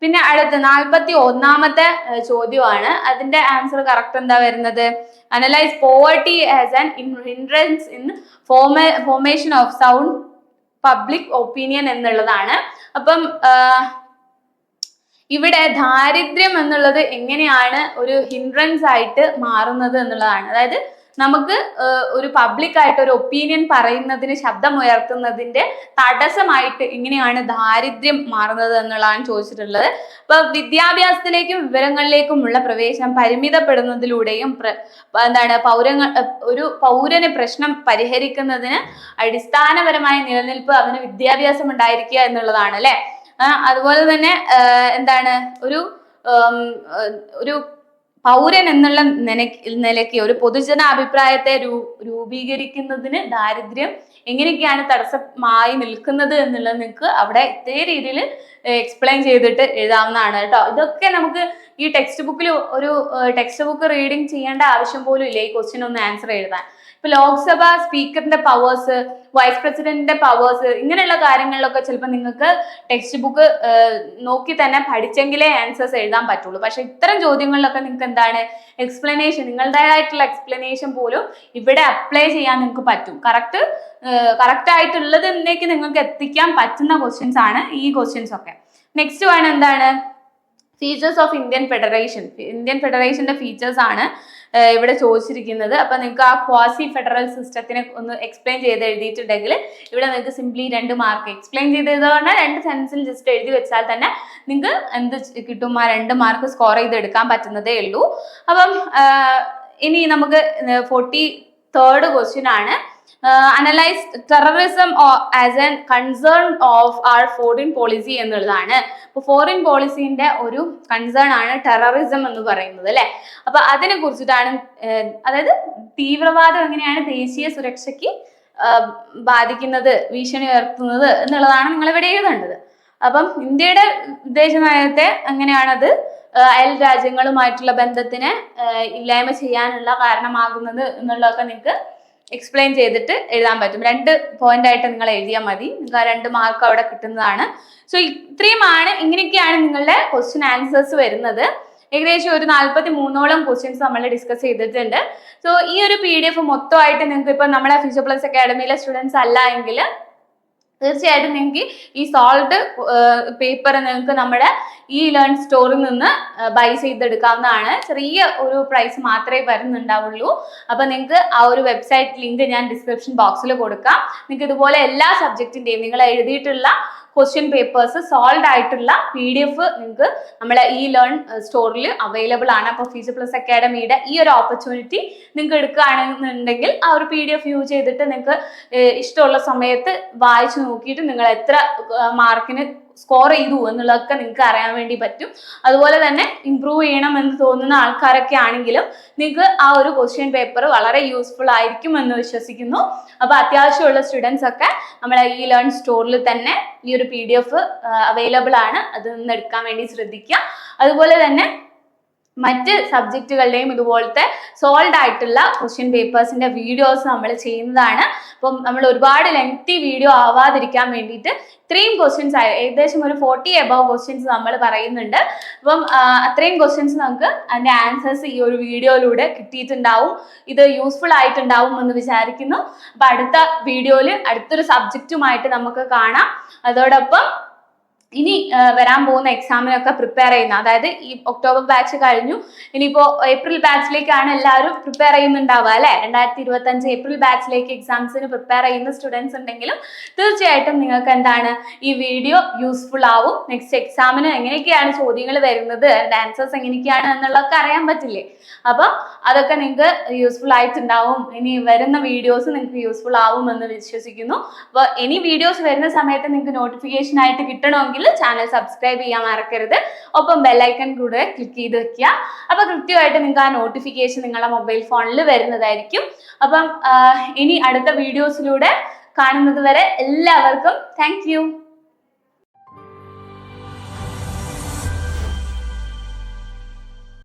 പിന്നെ അടുത്ത 41ാമത്തെ ചോദ്യമാണ്. അതിന്റെ ആൻസർ കറക്റ്റ് എന്താ വരുന്നത്? Analyse poverty as an hindrance in formation of sound public opinion എന്നുള്ളതാണ്. അപ്പം ഇവിടെ ദാരിദ്ര്യം എന്നുള്ളത് എങ്ങനെയാണ് ഒരു ഹിൻഡ്രൻസ് ആയിട്ട് മാറുന്നത് എന്നുള്ളതാണ്. അതായത് നമുക്ക് ഒരു പബ്ലിക് ആയിട്ട് ഒരു ഒപ്പീനിയൻ പറയുന്നതിന് ശബ്ദം ഉയർത്തുന്നതിന്റെ തടസ്സമായിട്ട് എങ്ങനെയാണ് ദാരിദ്ര്യം മാറുന്നത് എന്നുള്ളതാണ് ചോദിച്ചിട്ടുള്ളത്. ഇപ്പൊ വിദ്യാഭ്യാസത്തിലേക്കും വിവരങ്ങളിലേക്കുമുള്ള പ്രവേശനം പരിമിതപ്പെടുന്നതിലൂടെയും ഒരു പൗരന് പ്രശ്നം പരിഹരിക്കുന്നതിന് അടിസ്ഥാനപരമായ നിലനിൽപ്പ് അവന് വിദ്യാഭ്യാസം ഉണ്ടായിരിക്കുക എന്നുള്ളതാണ് അല്ലെ. അതുപോലെ തന്നെ ഒരു പൗരൻ എന്നുള്ള നിലയ്ക്ക് ഒരു പൊതുജന അഭിപ്രായത്തെ രൂപീകരിക്കുന്നതിന് ദാരിദ്ര്യം എങ്ങനെയൊക്കെയാണ് തടസ്സമായി നിൽക്കുന്നത് എന്നുള്ളത് നിങ്ങൾക്ക് അവിടെ ഇതേ രീതിയിൽ എക്സ്പ്ലെയിൻ ചെയ്തിട്ട് എഴുതാവുന്നതാണ് കേട്ടോ. ഇതൊക്കെ നമുക്ക് ഈ ടെക്സ്റ്റ് ബുക്ക് റീഡിങ് ചെയ്യേണ്ട ആവശ്യം പോലും ഇല്ല ഈ ക്വസ്റ്റ്യൻ ഒന്ന് ആൻസർ എഴുതാൻ. ഇപ്പൊ ലോക്സഭ സ്പീക്കറിന്റെ പവേഴ്സ്, വൈസ് പ്രസിഡന്റിന്റെ പവേഴ്സ്, ഇങ്ങനെയുള്ള കാര്യങ്ങളിലൊക്കെ ചിലപ്പോൾ നിങ്ങൾക്ക് ടെക്സ്റ്റ് ബുക്ക് നോക്കി തന്നെ പഠിച്ചെങ്കിലേ ആൻസേഴ്സ് എഴുതാൻ പറ്റുള്ളൂ. പക്ഷെ ഇത്തരം ചോദ്യങ്ങളിലൊക്കെ നിങ്ങൾക്ക് എന്താണ് എക്സ്പ്ലനേഷൻ, നിങ്ങളുടേതായിട്ടുള്ള എക്സ്പ്ലനേഷൻ പോലും ഇവിടെ അപ്ലൈ ചെയ്യാൻ നിങ്ങൾക്ക് പറ്റും. കറക്റ്റ് ആയിട്ടുള്ളതിലേക്ക് നിങ്ങൾക്ക് എത്തിക്കാൻ പറ്റുന്ന ക്വസ്റ്റ്യൻസ് ആണ് ഈ ക്വസ്റ്റ്യൻസ് ഒക്കെ. നെക്സ്റ്റ് ആണ് എന്താണ്? ഫീച്ചേഴ്സ് ഓഫ് ഇന്ത്യൻ ഫെഡറേഷന്റെ ഫീച്ചേഴ്സ് ആണ് ഇവിടെ ചോദിച്ചിരിക്കുന്നത്. അപ്പൊ നിങ്ങൾക്ക് ആ ക്വാസി ഫെഡറൽ സിസ്റ്റത്തിനെ ഒന്ന് എക്സ്പ്ലെയിൻ ചെയ്ത് എഴുതിയിട്ടുണ്ടെങ്കിൽ ഇവിടെ നിങ്ങൾക്ക് സിംപ്ലി 2 മാർക്ക് എക്സ്പ്ലെയിൻ ചെയ്തത് പറഞ്ഞാൽ 2 സെൻസിൽ ജസ്റ്റ് എഴുതി വെച്ചാൽ തന്നെ നിങ്ങൾക്ക് എന്ത് കിട്ടും, ആ 2 മാർക്ക് സ്കോർ ചെയ്ത് എടുക്കാൻ പറ്റുന്നതേ ഉള്ളൂ. അപ്പം ഇനി നമുക്ക് 43rd ക്വസ്റ്റ്യൻ ആണ്. Analyse terrorism as an concern of our foreign policy എന്നുള്ളതാണ്. അപ്പൊ ഫോറിൻ പോളിസിന്റെ ഒരു കൺസേൺ ആണ് ടെററിസം എന്ന് പറയുന്നത് അല്ലെ. അപ്പൊ അതിനെ കുറിച്ചിട്ടാണ്, അതായത് തീവ്രവാദം എങ്ങനെയാണ് ദേശീയ സുരക്ഷയ്ക്ക് ബാധിക്കുന്നത്, ഭീഷണി ഉയർത്തുന്നത് എന്നുള്ളതാണ് നിങ്ങൾ ഇവിടെ എഴുതേണ്ടത്. അപ്പം ഇന്ത്യയുടെ വിദേശ നയത്തെ എങ്ങനെയാണത് അയൽ രാജ്യങ്ങളുമായിട്ടുള്ള ബന്ധത്തിനെ ഇല്ലായ്മ ചെയ്യാനുള്ള കാരണമാകുന്നത് എന്നുള്ളതൊക്കെ നിങ്ങൾക്ക് എക്സ്പ്ലെയിൻ ചെയ്തിട്ട് എഴുതാൻ പറ്റും. 2 പോയിന്റ് ആയിട്ട് നിങ്ങൾ എഴുതിയാൽ മതി, നിങ്ങൾക്ക് ആ 2 മാർക്ക് അവിടെ കിട്ടുന്നതാണ്. സോ ഇത്രയുമാണ്, ഇങ്ങനെയൊക്കെയാണ് നിങ്ങളുടെ ക്വസ്റ്റ്യൻ ആൻസേഴ്സ് വരുന്നത്. ഏകദേശം ഒരു 43ഓളം ക്വസ്റ്റ്യൻസ് നമ്മൾ ഡിസ്കസ് ചെയ്തിട്ടുണ്ട്. സോ ഈ ഒരു PDF മൊത്തമായിട്ട് നിങ്ങൾക്ക് ഇപ്പൊ നമ്മുടെ ഫ്യൂച്ചർ പ്ലസ് അക്കാഡമിയിലെ സ്റ്റുഡൻസ് അല്ല എങ്കിൽ തീർച്ചയായിട്ടും നിങ്ങൾക്ക് ഈ സോൾവ്ഡ് പേപ്പർ നിങ്ങൾക്ക് നമ്മുടെ ഈ ലേൺ സ്റ്റോറിൽ നിന്ന് ബൈ ചെയ്തെടുക്കാവുന്നതാണ്. ചെറിയ ഒരു പ്രൈസ് മാത്രമേ വരുന്നുണ്ടാവുള്ളൂ. അപ്പൊ നിങ്ങൾക്ക് ആ ഒരു വെബ്സൈറ്റ് ലിങ്ക് ഞാൻ ഡിസ്ക്രിപ്ഷൻ ബോക്സിൽ കൊടുക്കാം. നിങ്ങൾക്ക് ഇതുപോലെ എല്ലാ സബ്ജക്റ്റിന്റെയും നിങ്ങൾ എഴുതിയിട്ടുള്ള ക്വസ്റ്റ്യൻ പേപ്പേഴ്സ് സോൾവ് ആയിട്ടുള്ള PDF നിങ്ങൾക്ക് നമ്മളെ ഈ ലേൺ സ്റ്റോറിൽ അവൈലബിൾ ആണ്. അപ്പോൾ ഫ്യൂച്ചർ പ്ലസ് അക്കാഡമിയുടെ ഈ ഒരു ഓപ്പർച്യൂണിറ്റി നിങ്ങൾക്ക് എടുക്കുകയാണെന്നുണ്ടെങ്കിൽ ആ ഒരു PDF യൂസ് ചെയ്തിട്ട് നിങ്ങൾക്ക് ഇഷ്ടമുള്ള സമയത്ത് വായിച്ചു നോക്കിയിട്ട് നിങ്ങൾ എത്ര മാർക്കിന് സ്കോർ ചെയ്തു എന്നുള്ളതൊക്കെ നിങ്ങൾക്ക് അറിയാൻ വേണ്ടി പറ്റും. അതുപോലെ തന്നെ ഇംപ്രൂവ് ചെയ്യണം എന്ന് തോന്നുന്ന ആൾക്കാരൊക്കെ ആണെങ്കിലും നിങ്ങൾക്ക് ആ ഒരു ക്വസ്റ്റ്യൻ പേപ്പർ വളരെ യൂസ്ഫുൾ ആയിരിക്കും എന്ന് വിശ്വസിക്കുന്നു. അപ്പൊ അത്യാവശ്യമുള്ള സ്റ്റുഡൻസ് ഒക്കെ നമ്മളെ ഈ ലേൺ സ്റ്റോറിൽ തന്നെ ഈ ഒരു PDF അവൈലബിൾ ആണ്, അത് നിന്ന് എടുക്കാൻ വേണ്ടി ശ്രദ്ധിക്കുക. അതുപോലെ തന്നെ മറ്റ് സബ്ജക്റ്റുകളുടെയും ഇതുപോലത്തെ സോൾവ് ആയിട്ടുള്ള ക്വസ്റ്റ്യൻ പേപ്പേഴ്സിന്റെ വീഡിയോസ് നമ്മൾ ചെയ്യുന്നതാണ്. അപ്പം നമ്മൾ ഒരുപാട് ലെങ്തി വീഡിയോ ആവാതിരിക്കാൻ വേണ്ടിയിട്ട് ഇത്രയും ക്വസ്റ്റ്യൻസ് ഏകദേശം ഒരു 40 above ക്വസ്റ്റ്യൻസ് നമ്മൾ പറയുന്നുണ്ട്. അപ്പം അത്രയും ക്വസ്റ്റ്യൻസ് നമുക്ക് അതിന്റെ ആൻസേഴ്സ് ഈ ഒരു വീഡിയോയിലൂടെ കിട്ടിയിട്ടുണ്ടാവും. ഇത് യൂസ്ഫുൾ ആയിട്ടുണ്ടാവും എന്ന് വിചാരിക്കുന്നു. അപ്പൊ അടുത്ത വീഡിയോയിൽ അടുത്തൊരു സബ്ജക്റ്റുമായിട്ട് നമുക്ക് കാണാം. അതോടൊപ്പം ഇനി വരാൻ പോകുന്ന എക്സാമിനൊക്കെ പ്രിപ്പയർ ചെയ്യുന്ന, അതായത് ഈ ഒക്ടോബർ ബാച്ച് കഴിഞ്ഞു, ഇനിയിപ്പോ ഏപ്രിൽ ബാച്ചിലേക്കാണ് എല്ലാവരും പ്രിപ്പയർ ചെയ്യുന്നുണ്ടാവുക അല്ലെ. 2025 ഏപ്രിൽ ബാച്ചിലേക്ക് എക്സാംസിന് പ്രിപ്പയർ ചെയ്യുന്ന സ്റ്റുഡൻസ് ഉണ്ടെങ്കിലും തീർച്ചയായിട്ടും നിങ്ങൾക്ക് എന്താണ് ഈ വീഡിയോ യൂസ്ഫുൾ ആവും. നെക്സ്റ്റ് എക്സാമിന് എങ്ങനെയൊക്കെയാണ് ചോദ്യങ്ങൾ വരുന്നത്, ആൻസേഴ്സ് എങ്ങനെയൊക്കെയാണ് എന്നുള്ളതൊക്കെ അറിയാൻ പറ്റില്ലേ. അപ്പൊ അതൊക്കെ നിങ്ങൾക്ക് യൂസ്ഫുൾ ആയിട്ടുണ്ടാവും. ഇനി വരുന്ന വീഡിയോസ് നിങ്ങൾക്ക് യൂസ്ഫുൾ ആവും എന്ന് വിശ്വസിക്കുന്നു. അപ്പൊ ഇനി വീഡിയോസ് വരുന്ന സമയത്ത് നിങ്ങൾക്ക് നോട്ടിഫിക്കേഷൻ ആയിട്ട് കിട്ടണമെങ്കിൽ ചാനൽ സബ്സ്ക്രൈബ് ചെയ്യാൻ മറക്കരുത്. ഒപ്പം ബെല്ലൈക്കൺ കൂടെ ക്ലിക്ക് ചെയ്ത് വെക്കുക. അപ്പൊ കൃത്യമായിട്ട് നിങ്ങൾക്ക് ആ നോട്ടിഫിക്കേഷൻ നിങ്ങളുടെ മൊബൈൽ ഫോണിൽ വരുന്നതായിരിക്കും. അപ്പം ഇനി അടുത്ത വീഡിയോസിലൂടെ കാണുന്നത് വരെ എല്ലാവർക്കും താങ്ക് യു.